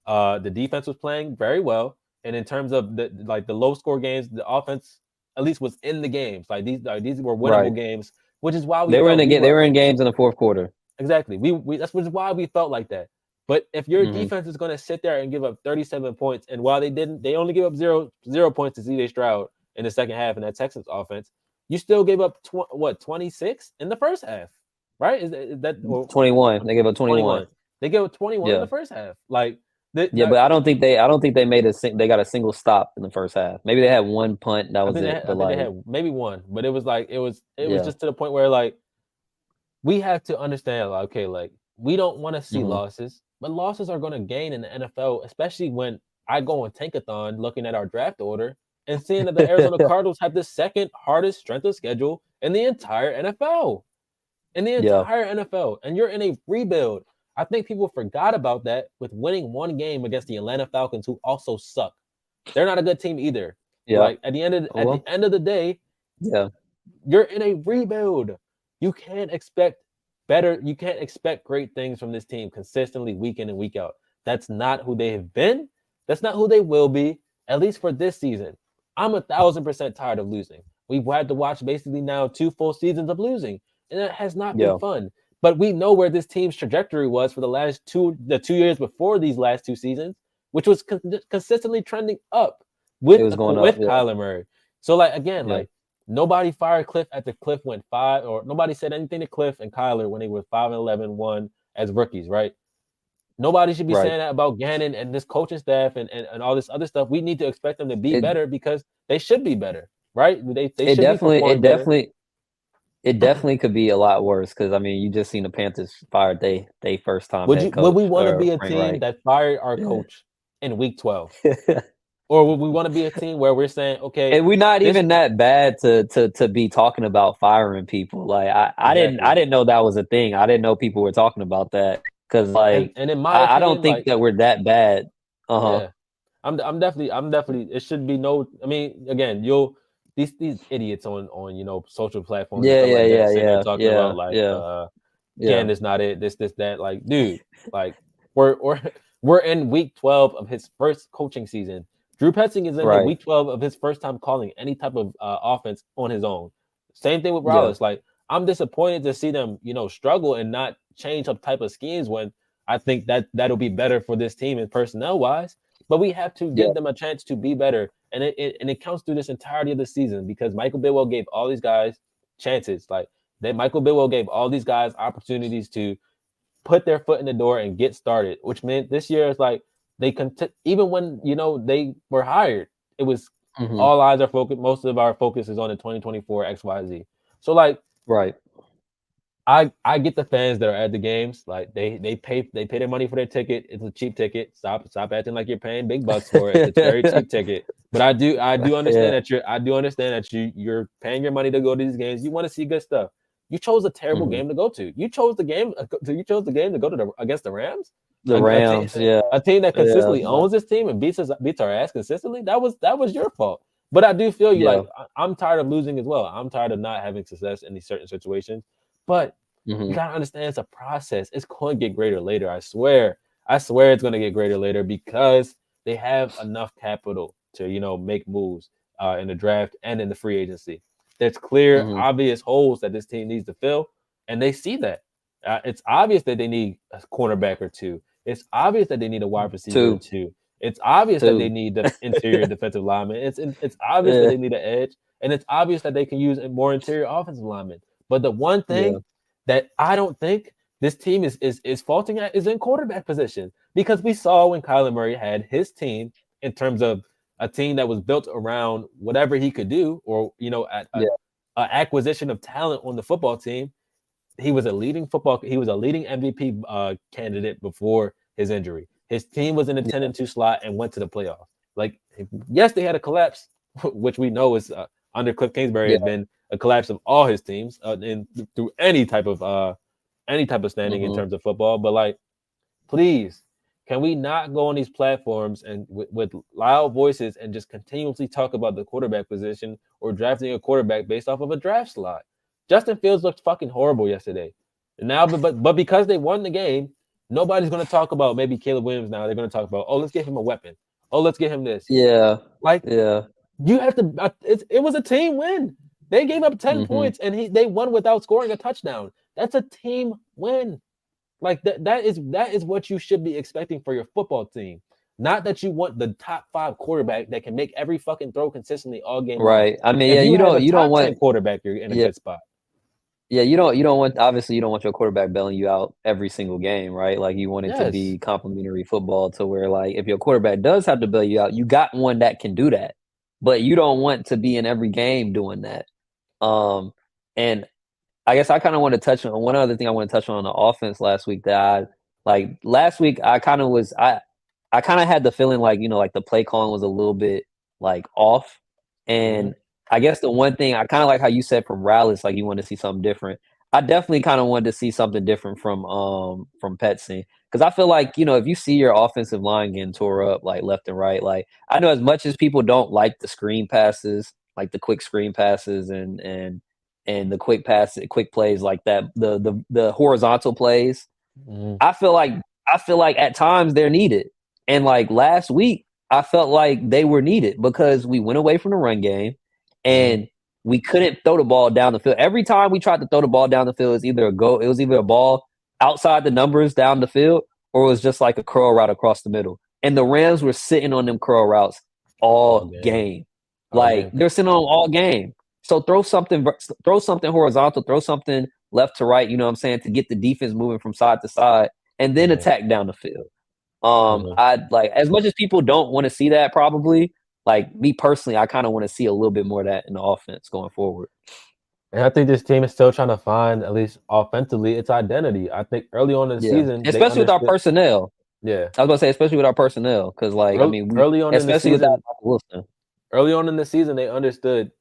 The defense was playing very well, and in terms of the low score games, the offense at least was in the games. These were winnable Right. games, which is why we They were in felt the we game. They were were in games in the fourth quarter. exactly. We that's which is why we felt like that. But if your Mhm. defense is going to sit there and give up 37 points, and while they only give up zero points to CJ Stroud in the second half in that Texans offense, you still gave up 26 in the first half, right? Is that or 21. They gave up 21. 21? They gave up 21 in Yeah. the first half. Like that, Yeah, but I don't think they made they got a single stop in the first half. Maybe they had one punt, that was it. I But think they like, had maybe one, but it was yeah. just to the point where like we have to understand, like, okay, like we don't want to see Mhm. losses, but losses are going to gain in the NFL, especially when I go on Tankathon looking at our draft order and seeing that the Arizona Cardinals have the second hardest strength of schedule in the entire NFL. In the Yeah. entire NFL, and you're in a rebuild. I think people forgot about that with winning one game against the Atlanta Falcons, who also suck. They're not a good team either. Yeah. Like at the end of Oh, well. the day, Yeah. you're in a rebuild. You can't expect better. You can't expect great things from this team consistently week in and week out. That's not who they have been. That's not who they will be, at least for this season. I'm 1,000% tired of losing. We've had to watch basically now 2 full seasons of losing, and it has not been Yeah. fun. But we know where this team's trajectory was for the 2 years before these last 2 seasons, which was consistently trending up It was going up. with Yeah. Kyler Murray. So like again, Yeah. like nobody fired Cliff after Cliff went five, or nobody said anything to Cliff and Kyler when they were 5-11, one as rookies, right? Nobody should be Right. saying that about Gannon and this coaching staff and all this other stuff. We need to expect them to be It better because they should be better, right? They it should be definitely it performing better. definitely it definitely could be a lot worse because I mean, you just seen the Panthers fired they first time head Would we coach, want to be a Frank team Reich. that fired our Yeah. coach in week 12? Or would we want to be a team where we're saying, okay, And we're not this even that bad to be talking about firing people. Like I exactly. didn't know that was a thing. I didn't know people were talking about that because like And in my I don't opinion, think like, that we're that bad. Uh-huh. yeah, I'm definitely. It should be no. I mean, again, these idiots on social platforms and Yeah, stuff yeah, like that yeah, sitting there yeah, talking yeah, about like yeah, yeah. Gann is not it. This that. Like, dude, like we're we're in week 12 of his first coaching season. Drew Petzing is in his Right. week 12 of his first time calling any type of offense on his own. Same thing with Yeah. Rollins. Like, I'm disappointed to see them struggle and not change up type of schemes when I think that that'll be better for this team and personnel wise. But we have to Yeah. give them a chance to be better, and it counts through this entirety of the season because Michael Bidwell gave all these guys chances. Like that, Michael Bidwell gave all these guys opportunities to put their foot in the door and get started. Which meant this year is like even when they were hired, it was Mhm. all eyes are focused. Most of our focus is on the 2024 XYZ. So like Right. I get the fans that are at the games. Like they pay their money for their ticket. It's a cheap ticket. Stop acting like you're paying big bucks for it. It's a very cheap ticket. But I do understand Yeah. that you're paying your money to go to these games. You want to see good stuff. You chose a terrible Mhm. game to go to. You chose the game to go to against the Rams, The a team Rams, yeah. a team that Yeah, consistently owns this team and beats our ass consistently. That was your fault. But I do feel you. yeah. Like I'm tired of losing as well. I'm tired of not having success in these certain situations. But you Mhm. gotta understand it's a process. It's going to get greater later. I swear. I swear it's going to get greater later because they have enough capital to make moves in the draft and in the free agency. There's clear, Mhm. obvious holes that this team needs to fill, and they see that. It's obvious that they need a cornerback or two. It's obvious that they need a wide receiver or 2. two. It's obvious that they 2. need the interior defensive lineman. It's obvious that Yeah. they need an edge, and it's obvious that they can use a more interior offensive lineman. But the one Yeah. thing that I don't think this team is faulting at is in quarterback position because we saw when Kyler Murray had his team in terms of a team that was built around whatever he could do, or Yeah. a acquisition of talent on the football team. He was a leading MVP candidate before his injury. His team was in the 10 Yeah. and 2 slot and went to the playoffs. Like, yes, they had a collapse, which we know is under Cliff Kingsbury Yeah. has been a collapse of all his teams through any type of standing in Mhm. terms of football. But like, please, Can we not go on these platforms and with loud voices and just continuously talk about the quarterback position or drafting a quarterback based off of a draft slot? Justin Fields looked fucking horrible yesterday. And now, but because they won the game, nobody's going to talk about maybe Caleb Williams now. They're going to talk about, oh, let's give him a weapon. Oh, let's get him this. Yeah. Like, Yeah. you have to. It was a team win. They gave up 10 Mm-hmm. points and they won without scoring a touchdown. That's a team win. Like that is what you should be expecting for your football team. Not that you want the top 5 quarterback that can make every fucking throw consistently all game long. Right. I mean, If yeah, you have a you don't top want 10 quarterback, you're in a yeah, good spot. yeah, you don't want obviously you don't want your quarterback bailing you out every single game, right? Like you want it to Yes. be complementary football to where like if your quarterback does have to bail you out, you got one that can do that. But you don't want to be in every game doing that. And I guess I kind of want to touch on one other thing I want to touch on the offense last week that I like last week I kind of was I kind of had the feeling like, like the play calling was a little bit like off. Mm-hmm. And I guess the one thing I kind of like how you said from Rallis, like you want to see something different. I definitely kind of wanted to see something different from Petsy. Because I feel like, if you see your offensive line getting tore up like left and right, like I know as much as people don't like the screen passes, like the quick screen passes and the quick plays like that, the horizontal plays, Mm-hmm. I feel like at times they're needed. And like last week, I felt like they were needed because we went away from the run game Mm-hmm. and we couldn't throw the ball down the field. Every time we tried to throw the ball down the field, it was either a ball outside the numbers down the field or it was just like a curl route across the middle. And the Rams were sitting on them curl routes All all game. game. All Like game. they're sitting on them all game. So throw something horizontal, throw something left to right, you know what I'm saying, to get the defense moving from side to side and then Mm-hmm. attack down the field. Mm-hmm. I like as much as people don't want to see that probably, like me personally, I kind of want to see a little bit more of that in the offense going forward. And I think this team is still trying to find, at least offensively, its identity. I think early on in the Yeah. season, they Especially with our understood. personnel. Yeah. I was gonna say, especially with our personnel, because like I Early, mean we early on in the especially without season, Michael Wilson. early on in the season, they understood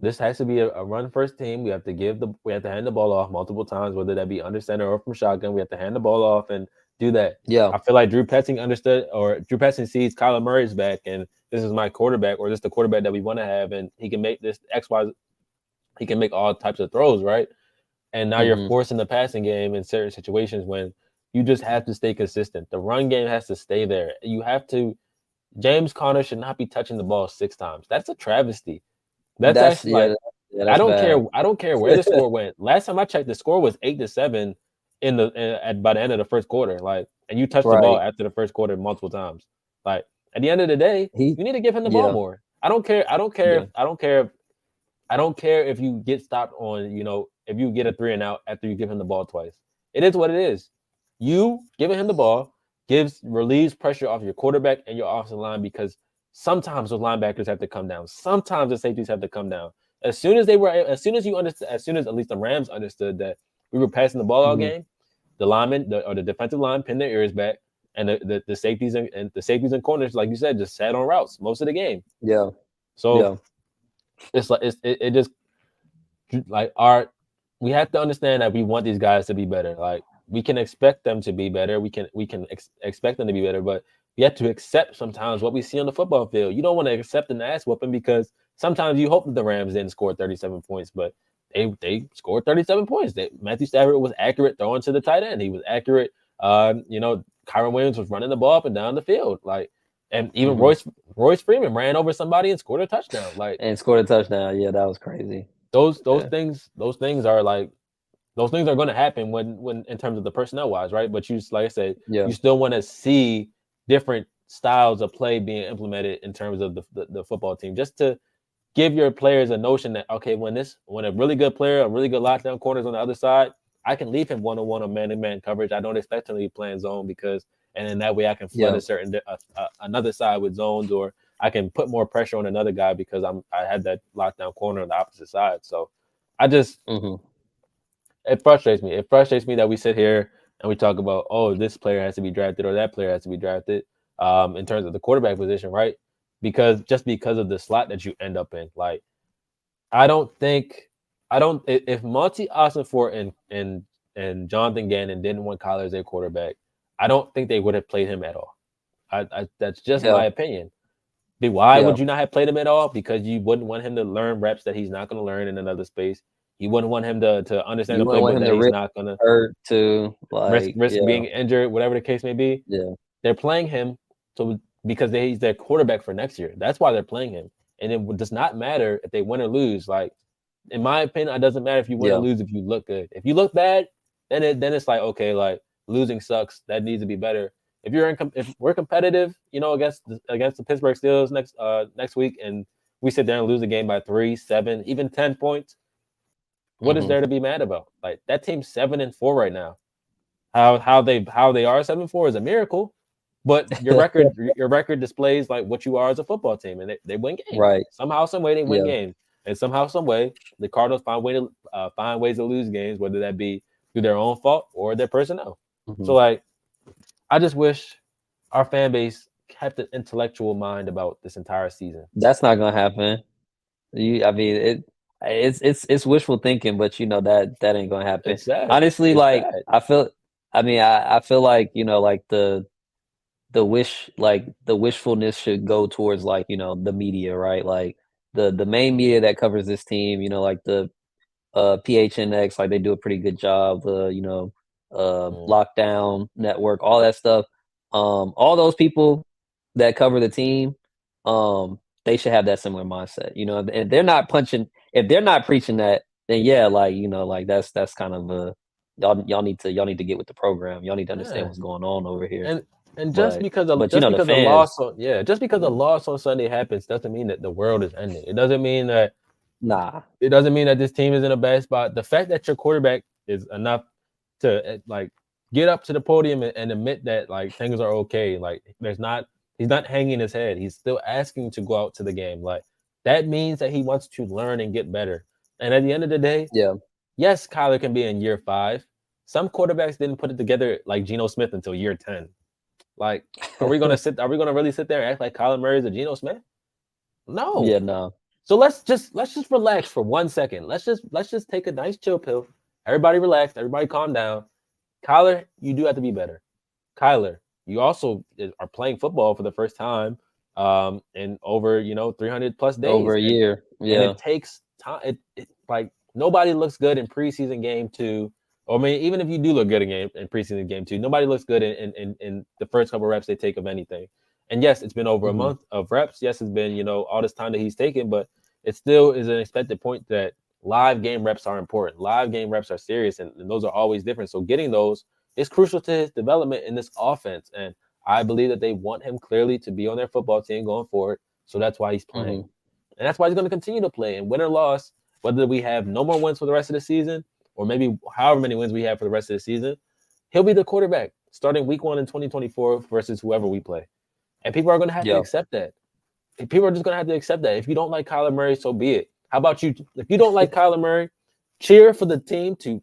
this has to be a run first team. We have to hand the ball off multiple times, whether that be under center or from shotgun. We have to hand the ball off and do that. Yeah. I feel like Drew Petzing understood, or Drew Petzing sees Kyler Murray's back, and this is my quarterback, or this is the quarterback that we want to have, and he can make this X Y. He can make all types of throws, right? And now you're Mm-hmm. forcing the passing game in certain situations when you just have to stay consistent. The run game has to stay there. You have to. James Conner should not be touching the ball 6 times. That's a travesty. That's That's actually like yeah, that's bad. I don't care where the score went. Last time I checked, the score was 8-7 by the end of the first quarter. Like, and you touched the ball Right. after the first quarter multiple times. Like, at the end of the day, He you need to give him the ball yeah, more. I don't care. yeah. I don't care if you get stopped on. If you get a 3 and out after you give him the ball twice. It is what it is. You giving him the ball relieves pressure off your quarterback and your offensive line because sometimes those linebackers have to come down. Sometimes the safeties have to come down. As soon as you understood, as soon as at least the Rams understood that we were passing the ball all Mm-hmm. game, the linemen or the defensive line pinned their ears back, and the safeties and corners, like you said, just sat on routes most of the game. Yeah. So Yeah. it's like it just like our we have to understand that we want these guys to be better. Like we can expect them to be better. We can expect them to be better, but we have to accept sometimes what we see on the football field. You don't want to accept an ass whooping because sometimes you hope that the Rams didn't score 37 points, but they scored 37 points. Matthew Stafford was accurate throwing to the tight end. He was accurate. Kyron Williams was running the ball up and down the field. Like, and even Mm-hmm. Royce Freeman ran over somebody and scored a touchdown. Like And scored a touchdown. Yeah, that was crazy. those Yeah. things are like those things are going to happen when in terms of the personnel wise, right? But like I said, Yeah. you still want to see different styles of play being implemented in terms of the football team, just to give your players a notion that okay, when a really good player, a really good lockdown corner is on the other side, I can leave him 1-on-1 or man-to-man coverage. I don't expect him to be playing zone and in that way I can flood Yeah. a certain another side with zones, or I can put more pressure on another guy because I had that lockdown corner on the opposite side. So I just Mm-hmm. it frustrates me. It frustrates me that we sit here and we talk about, oh, this player has to be drafted or that player has to be drafted in terms of the quarterback position, right? Because of the slot that you end up in. Like, I don't think if Monty Ossenfort and Jonathan Gannon didn't want Kyler as their quarterback, I don't think they would have played him at all. That's just Yeah. my opinion. Why Yeah. would you not have played him at all? Because you wouldn't want him to learn reps that he's not going to learn in another space. You wouldn't want him to understand You the wouldn't want playbook him that to he's risk not going to hurt to risk like, risk yeah, being injured, whatever the case may be. yeah, They're playing him so because he's their quarterback for next year. That's why they're playing him. And it does not matter if they win or lose. Like in my opinion, it doesn't matter if you win or yeah, lose if you look good. If you look bad, then it's like okay, like losing sucks. That needs to be better. If we're competitive, against the Pittsburgh Steelers next week, and we sit there and lose the game by 3, 7, even 10 points, what is hmm, there to be mad about? Like that team's 7-4 right now. How they are 7-4 is a miracle, but your record displays like what you are as a football team, and they win games right, somehow, some way they win yeah, games, and somehow, some way the Cardinals find ways to lose games, whether that be through their own fault or their personnel. hmm. So like, I just wish our fan base kept an intellectual mind about this entire season. That's not gonna happen. I mean, it's wishful thinking, but that ain't gonna happen. It's sad. Honestly, It's like sad. I feel like like the wishfulness should go towards like the media, right? Like the main media that covers this team, like the PHNX, like they do a pretty good job. Mm. Lockdown Network, all that stuff. All those people that cover the team, they should have that similar mindset. If they're not if they're not preaching that, then yeah, like like that's kind of a y'all need to get with the program. Y'all need to understand Yeah. what's going on over here. and and just But because of but just the because the fans, loss on yeah just because the loss on Sunday happens doesn't mean that the world is ending. nah, It doesn't mean that this team is in a bad spot. The fact that your quarterback is enough to like get up to the podium and admit that like things are okay, like he's not hanging his head. He's still asking to go out to the game. Like that means that he wants to learn and get better. And at the end of the day, yeah, yes, Kyler can be in year 5. Some quarterbacks didn't put it together like Geno Smith until year 10. Like, are we gonna really sit there and act like Kyler Murray is a Geno Smith? No. yeah, no, So let's just relax for 1 second. Let's just take a nice chill pill. Everybody relax. Everybody calm down. Kyler, you do have to be better. Kyler, you also are playing football for the first time in over 300 plus over days, a and year, and yeah, it takes time. Like nobody looks good in preseason game 2. Or I mean, even if you do look good in preseason game 2, nobody looks good in the first couple reps they take of anything. And yes, it's been over a hmm, month of reps. Yes, it's been all this time that he's taken, but it still is an expected point that live game reps are important. Live game reps are serious, and those are always different. So getting those is crucial to his development in this offense. And I believe that they want him clearly to be on their football team going forward. So that's why he's playing. hmm, And that's why he's going to continue to play. And win or loss, whether we have no more wins for the rest of the season, or maybe however many wins we have for the rest of the season, he'll be the quarterback starting week 1 in 2024 versus whoever we play. And people are going to have to yeah, accept that. People are just going to have to accept that. If you don't like Kyler Murray, so be it. How about you? If you don't like Kyler Murray, cheer for the team to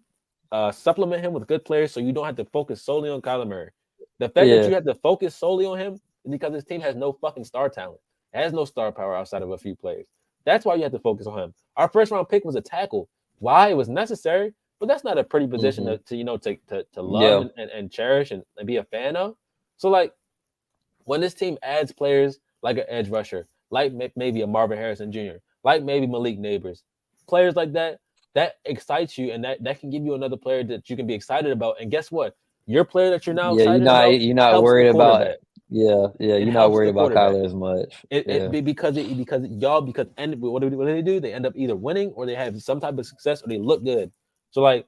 supplement him with good players so you don't have to focus solely on Kyler Murray. The fact that yeah, you have to focus solely on him is because his team has no fucking star talent. It has no star power outside of a few players. That's why you have to focus on him. Our first round pick was a tackle. Why? It was necessary, but that's not a pretty position hmm, to love yeah, and cherish and be a fan of. So like when this team adds players like an edge rusher, like maybe a Marvin Harrison Jr., like maybe Malik Neighbors, players like that, that excites you, and that can give you another player that you can be excited about. And guess what? Your player that you're now yeah. You're excited not about you're not helps the worried about, quarterback. yeah, yeah. It You're not helps worried the about quarterback. Kyler as much. It Yeah, because what do they do? They end up either winning or they have some type of success or they look good. So like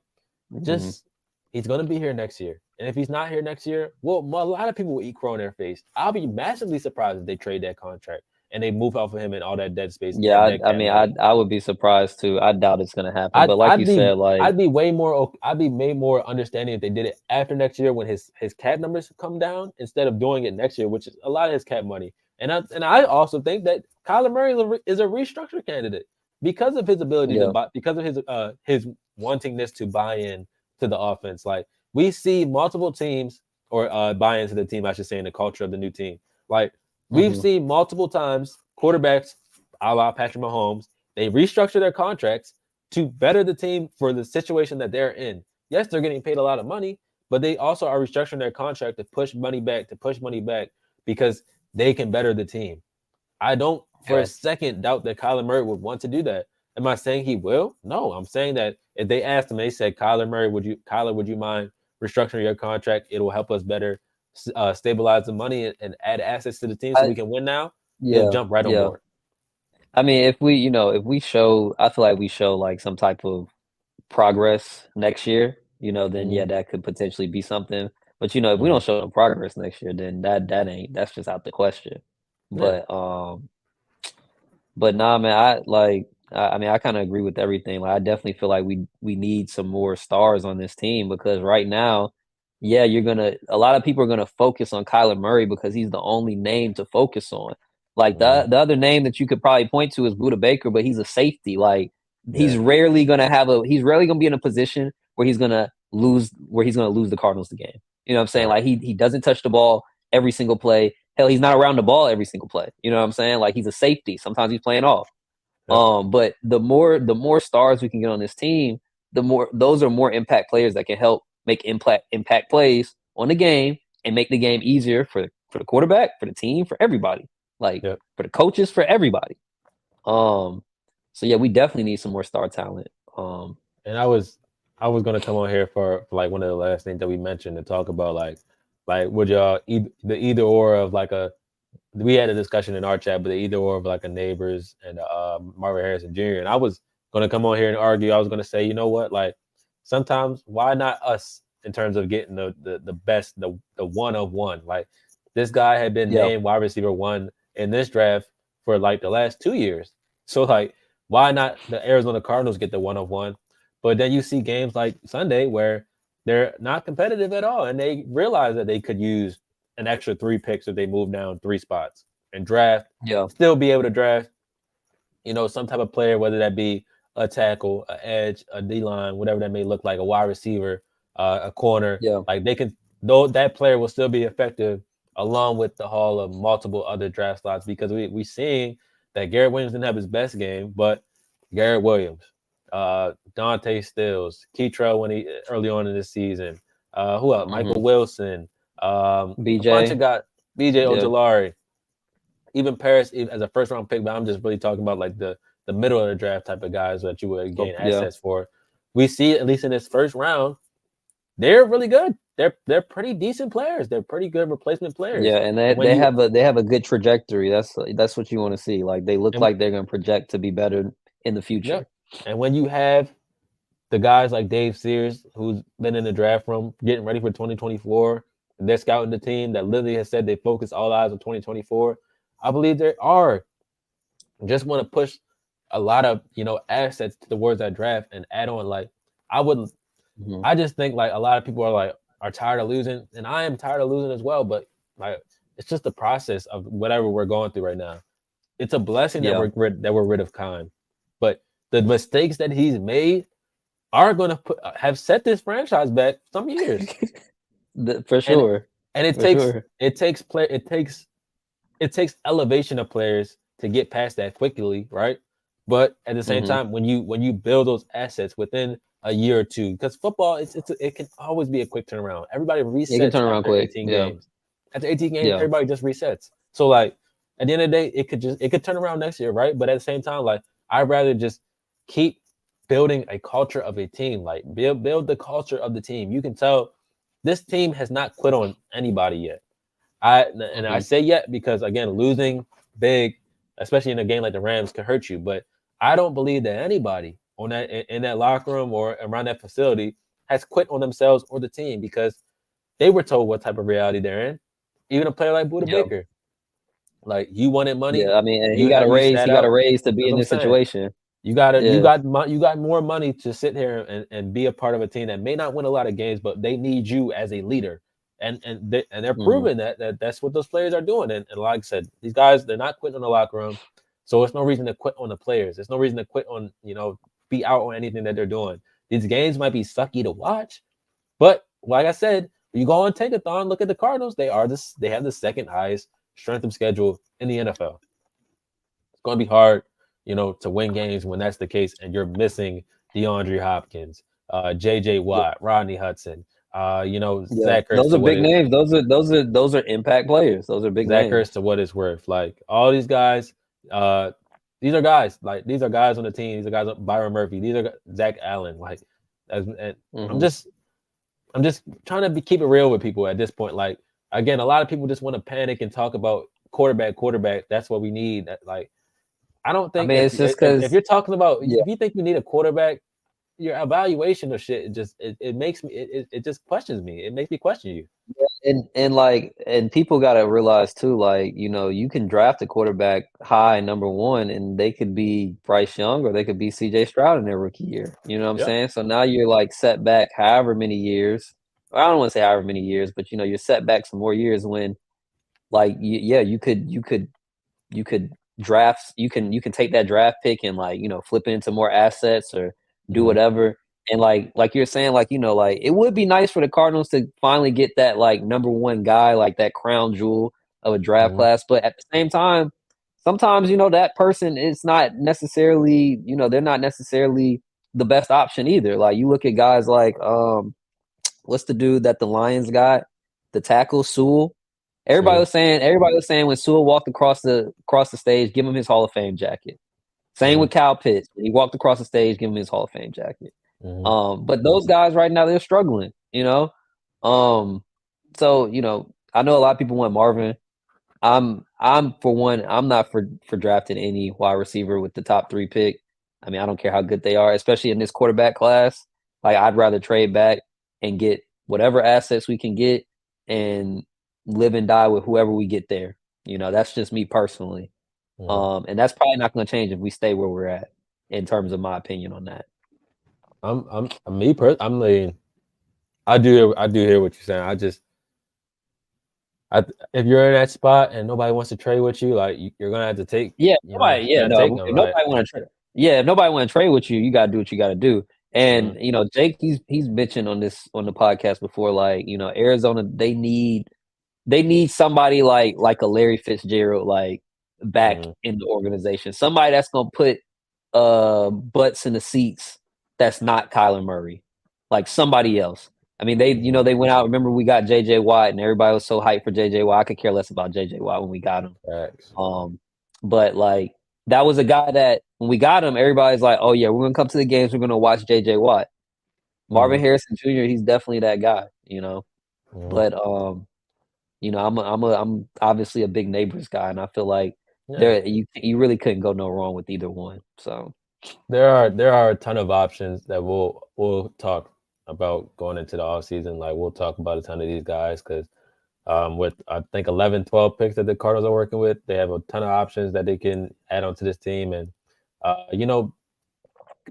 hmm, just he's gonna be here next year. And if he's not here next year, well, a lot of people will eat crow in their face. I'll be massively surprised if they trade that contract and they move off of him and all that dead space, yeah. that dead I cap mean, money. I would be surprised too. I doubt it's gonna happen. I'd But like I'd you be said, like, I'd be way more I'd be made more understanding if they did it after next year when his cap numbers come down instead of doing it next year, which is a lot of his cap money. And I also think that Kyler Murray is a restructure candidate because of his ability to yeah, buy, because of his wantingness to buy in to the offense. Like we see multiple teams or buy into the team, I should say, in the culture of the new team. Like we've hmm, seen multiple times quarterbacks, a la Patrick Mahomes, they restructure their contracts to better the team for the situation that they're in. Yes, they're getting paid a lot of money, but they also are restructuring their contract to push money back because they can better the team. I don't for a Yeah. second doubt that Kyler Murray would want to do that. Am I saying he will? No, I'm saying that if they asked him, they said, Kyler, would you mind restructuring your contract? It will help us better stabilize the money and add assets to the team so I we can win now. He'll yeah, jump right on yeah. board. I mean, if we, if we show, I feel like we show like some type of progress next year, then Mm-hmm. yeah, that could potentially be something. But if we Mm-hmm. don't show no progress next year, then that's just out the question. Yeah, But nah, man, I mean, I kind of agree with everything. Like, I definitely feel like we need some more stars on this team because right now, yeah, a lot of people are gonna focus on Kyler Murray because he's the only name to focus on. Like mm-hmm. the other name that you could probably point to is Buda Baker, but he's a safety. Like Yeah, he's rarely gonna be in a position where he's gonna lose the Cardinals the game. You know what I'm saying? right. Like he doesn't touch the ball every single play. Hell, he's not around the ball every single play. You know what I'm saying? Like he's a safety. Sometimes he's playing off. Yep, But the more stars we can get on this team, the more those are more impact players that can help make impact plays on the game and make the game easier for the quarterback, for the team, for everybody. Like yep. for the coaches, for everybody. Um, so yeah, we definitely need some more star talent. And I was gonna come on here for like one of the last things that we mentioned to talk about like would y'all the either or of like a we had a discussion in our chat, but the either or of like a Neighbors and Marvin Harrison Jr. And I was gonna come on here and argue. I was gonna say, you know what, like sometimes why not us in terms of getting the best the one of one. Like this guy had been yeah, named wide receiver one in this draft for like the last 2 years. So like why not the Arizona Cardinals get the one of one? But then you see games like Sunday where they're not competitive at all, and they realize that they could use an extra 3 picks if they move down 3 spots and draft, yeah, still be able to draft, some type of player, whether that be a tackle, a edge, a D line, whatever that may look like, a wide receiver, a corner. yeah, Like they can, though that player will still be effective along with the haul of multiple other draft slots because we seeing that Garrett Williams didn't have his best game, but Garrett Williams, Dante Stills, Keytrell when he early on in this season, who else? Michael hmm Wilson, a bunch of BJ, guys, BJ yeah, Ojolari, even Paris as a first round pick, but I'm just really talking about like the middle of the draft type of guys that you would gain yeah. assets for. We see at least in this first round, they're really good. They're pretty decent players. They're pretty good replacement Yeah, players. and And when you they have a good trajectory. That's what you want to see. Like they look and like they're going to project to be better in the yep, future. and when you have the guys like Dave Sears, who's been in the draft room, getting ready for 2024, and they're scouting the team that literally has said they focus all eyes on 2024. I believe there are just want to push a lot of assets towards that draft and add on. Like I would, Hmm I just think like a lot of people are tired of losing, and I am tired of losing as well. But like it's just the process of whatever we're going through right now. It's a blessing that Yeah, we're rid of Khan, but the mistakes that he's made are going to have set this franchise back some years, For and sure, and it for takes sure. it takes play it takes elevation of players to get past that quickly, right? But at the same Hmm time, when you build those assets within a year or two, because football it can always be a quick turnaround. Everybody It can resets turn around after quick. 18 Yeah, games. After 18 games, yeah, everybody just resets. So like at the end of the day, it could turn around next year, right? But at the same time, like I'd rather just keep building a culture of a team, like build the culture of the team. You can tell this team has not quit on anybody yet. I hmm say yet because again, losing big, especially in a game like the Rams, can hurt you. But I don't believe that anybody on that in that locker room or around that facility has quit on themselves or the team because they were told what type of reality they're in. Even a player like Buda yeah, Baker, like you wanted money, yeah. I mean, and you sat he got a out. raise to be That's in what I'm this saying. situation. You Yeah, got you got more money to sit here and be a part of a team that may not win a lot of games, but they need you as a leader, and they're hmm proving that's what those players are doing. And like I said, these guys they're not quitting on the locker room, so it's no reason to quit on the players. There's no reason to quit on be out on anything that they're doing. These games might be sucky to watch, but like I said, you go on Tankathon, look at the Cardinals. They have the second highest strength of schedule in the NFL. It's going to be hard, to win games when that's the case, and you're missing DeAndre Hopkins, J.J. yeah, Watt, Rodney Hudson. Yeah, Zach Ertz those to are what big it names. Those are impact players. Those are big Zach Ertz names. to what it's worth. Like all these guys, uh, these are guys. Like these are guys on the team. These are guys. Byron Murphy. These are Zach Allen. Like, and I'm Hmm. just I'm just trying to keep it real with people at this point. Like again, a lot of people just want to panic and talk about quarterback. That's what we need. Like I don't I think mean, if it's just if because, you're talking about yeah, if you think you need a quarterback, your evaluation of shit it makes me it just questions me. It makes me question you. and like, and people got to realize too, like, you can draft a quarterback high number one, and they could be Bryce Young or they could be C.J. Stroud in their rookie year. You know what I'm Yep. saying? So now you're like set back however many years. I don't want to say however many years, but you're set back some more years when, like, yeah, you could draft you can take that draft pick and, like, flip it into more assets or do Mm-hmm. whatever. And like you're saying, like, like, it would be nice for the Cardinals to finally get that, like, number one guy, like that crown jewel of a draft Mm-hmm. class. But at the same time, sometimes, that person is not necessarily, they're not necessarily the best option either. Like, you look at guys like, what's the dude that the Lions got, the tackle Sewell. So. Everybody was saying when Sewell walked across the stage, give him his Hall of Fame jacket. Same Mm-hmm. with Kyle Pitts. When he walked across the stage, give him his Hall of Fame jacket. Mm-hmm. But those guys right now, they're struggling, Um, so, I know a lot of people want Marvin. I'm for one, I'm not for drafting any wide receiver with the top three pick. I mean, I don't care how good they are, especially in this quarterback class. Like, I'd rather trade back and get whatever assets we can get and live and die with whoever we get there. That's just me personally. Mm-hmm. And that's probably not going to change if we stay where we're at in terms of my opinion on that. I mean, I do hear what you're saying. If you're in that spot and nobody wants to trade with you, like you're gonna have to take, Yeah, you gotta take no, them. if Like, nobody want to trade. Yeah, if nobody want to trade with you, you got to do what you got to do. mm-hmm. And Jake, he's mentioned on the podcast before, like, Arizona, they need somebody like a Larry Fitzgerald, like, back Mm-hmm. in the organization. Somebody that's gonna put butts in the seats. That's not Kyler Murray, like somebody else. I mean, Mm-hmm. they went out. Remember, we got J.J. Watt, and everybody was so hyped for J.J. Watt. I could care less about J.J. Watt when we got him. Facts. Um, but, like, that was a guy that when we got him, everybody's like, "Oh yeah, we're gonna come to the games. We're gonna watch J.J. Watt." Marvin Mm-hmm. Harrison Jr. He's definitely that guy. Mm-hmm. But I'm obviously a big Neighbors guy, and I feel like Yeah, you really couldn't go no wrong with either one. So there are a ton of options that we'll talk about going into the off season. Like we'll talk about a ton of these guys because with I think 11, 12 picks that the Cardinals are working with, they have a ton of options that they can add onto this team and you know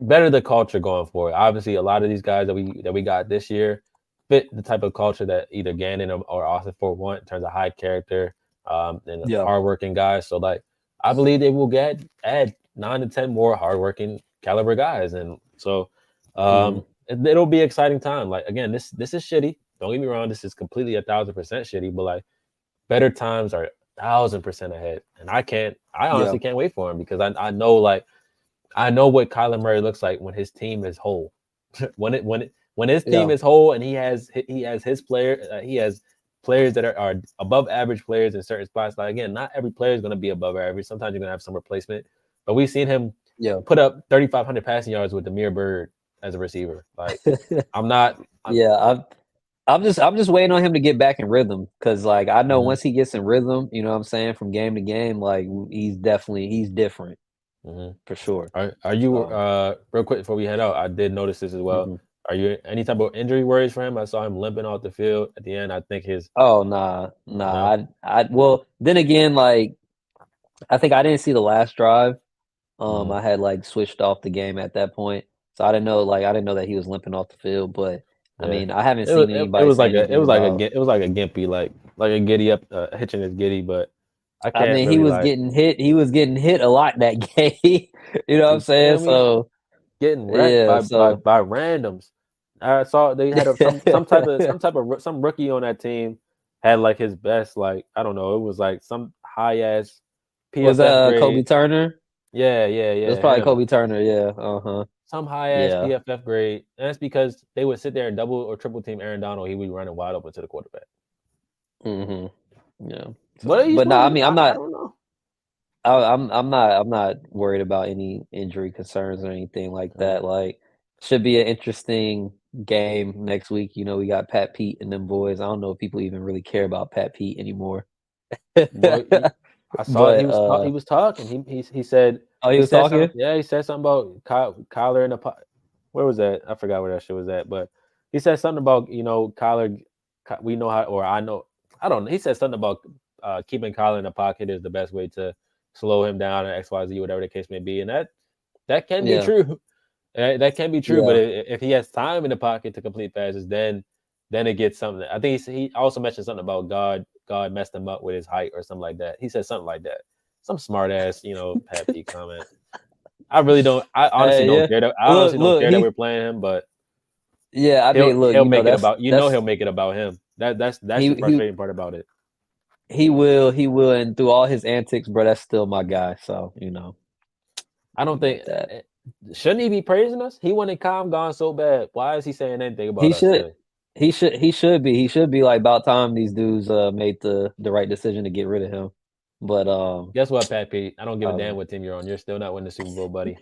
better the culture going forward. Obviously, a lot of these guys that we got this year fit the type of culture that either Gannon or Austin Ford want in terms of high character and yeah, hardworking guys. So like I believe they will get add 9 to 10 more hardworking caliber guys, and so hmm, it'll be an exciting time. Like again, this is shitty. Don't get me wrong, this is completely 1,000% shitty, but like better times are 1,000% ahead, and I yeah, honestly can't wait for him because I know like I know what Kyler Murray looks like when his team is whole. When his team yeah, is whole and he has his player he has players that are above average players in certain spots. Like again, not every player is going to be above average. Sometimes you're going to have some replacement, but we've seen him yeah, put up 3,500 passing yards with Demir Bird as a receiver. Like I'm not. yeah. I'm just waiting on him to get back in rhythm because, like, I know Mhm, once he gets in rhythm, what I'm saying, from game to game, like, he's different mhm. for sure. Are you So. real quick before we head out? I did notice this as well. Mhm. Are you any type of injury worries for him? I saw him limping off the field at the end. I think his Oh, nah, no. nah. Well, then again, like, I think I didn't see the last drive. Mhm. I had, like, switched off the game at that point, so I didn't know that he was limping off the field. But I Yeah, mean, I haven't it was seen it anybody was say like anything about. it was like a gimpy like a giddy up hitching his giddy, but I I can't mean, he really was like getting hit. He was getting hit a lot that game. You know what I'm you saying? feel me So getting wrecked yeah. So by randoms. I saw they had some rookie on that team had like his best like I don't know it was like some high ass was PFF Kobe grade. Turner? It was Yeah probably him. Kobe Turner. Yeah. Uh huh. some high ass Yeah. PFF grade. And that's because they would sit there and double or triple team Aaron Donald. He would be running wide open to the quarterback. Hmm. Yeah. What So, are you but no, supposed I to do? mean, I don't know. I'm not worried about any injury concerns or anything like Uh, that. Like, should be an interesting game next week. You know, we got Pat Pete and them boys. I don't know if people even really care about Pat Pete anymore. well, I saw But he was talking. He said oh, he was talking. something. Yeah, he said something about Kyler in the where was that? I forgot where that shit was at. But he said something about Kyler. We know how, or I know. I don't know. He said something about keeping Kyler in the pocket is the best way to slow him down or XYZ, whatever the case may be, and that can be Yeah, true. That can be true, but yeah, if he has time in the pocket to complete passes, then it gets something. I think he also mentioned something about God messed him up with his height or something like that. He said something like that. Some smart ass, Pat P comment. I really don't. I honestly don't yeah. care that. I Look, honestly don't look. care that we're playing him, but Yeah. I mean, look. he'll You know, make it about. He'll that's make it about him. That's he the he frustrating part about it. he will, and through all his antics, bro, that's still my guy. So I don't you think got that. shouldn't he be praising us? He wanted Calm gone so bad. Why is he saying anything about He us should. still? He should be like about time these dudes made the right decision to get rid of him. But Guess what, Pat Pete? I don't give a I don't damn know. what team you're on. You're still not winning the Super Bowl, buddy.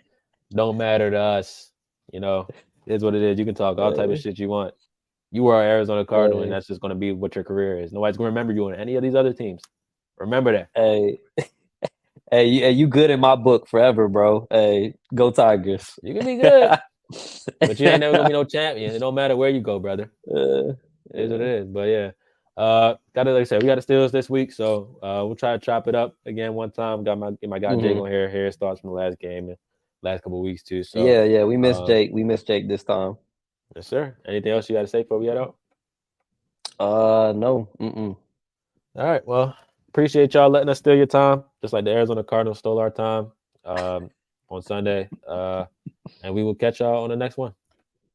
Don't matter to us. You know, it is what it is. You can talk all type of Hey, shit you want. You are an Arizona Cardinal, and hey, that's just going to be what your career is. Nobody's going to remember you on any of these other teams. Remember that. hey, hey, you good in my book forever, bro. Hey, go Tigers. You can be good, but you ain't never going to be no champion. It don't matter where you go, brother. Uh, It is what yeah. it is. But yeah, got it. Like I said, we got the Steelers this week, so we'll try to chop it up again one time. Get my guy Jake Hmm. on here. Hear his thoughts from the last game and last couple of weeks too. So, Yeah, yeah. We missed um, Jake. We missed Jake this time. yes, sir. Anything else you got to say before we head out? No. Mm-mm. All right. Well, appreciate y'all letting us steal your time, just like the Arizona Cardinals stole our time on Sunday. And we will catch y'all on the next one.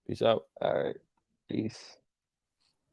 Peace out. All right. Peace.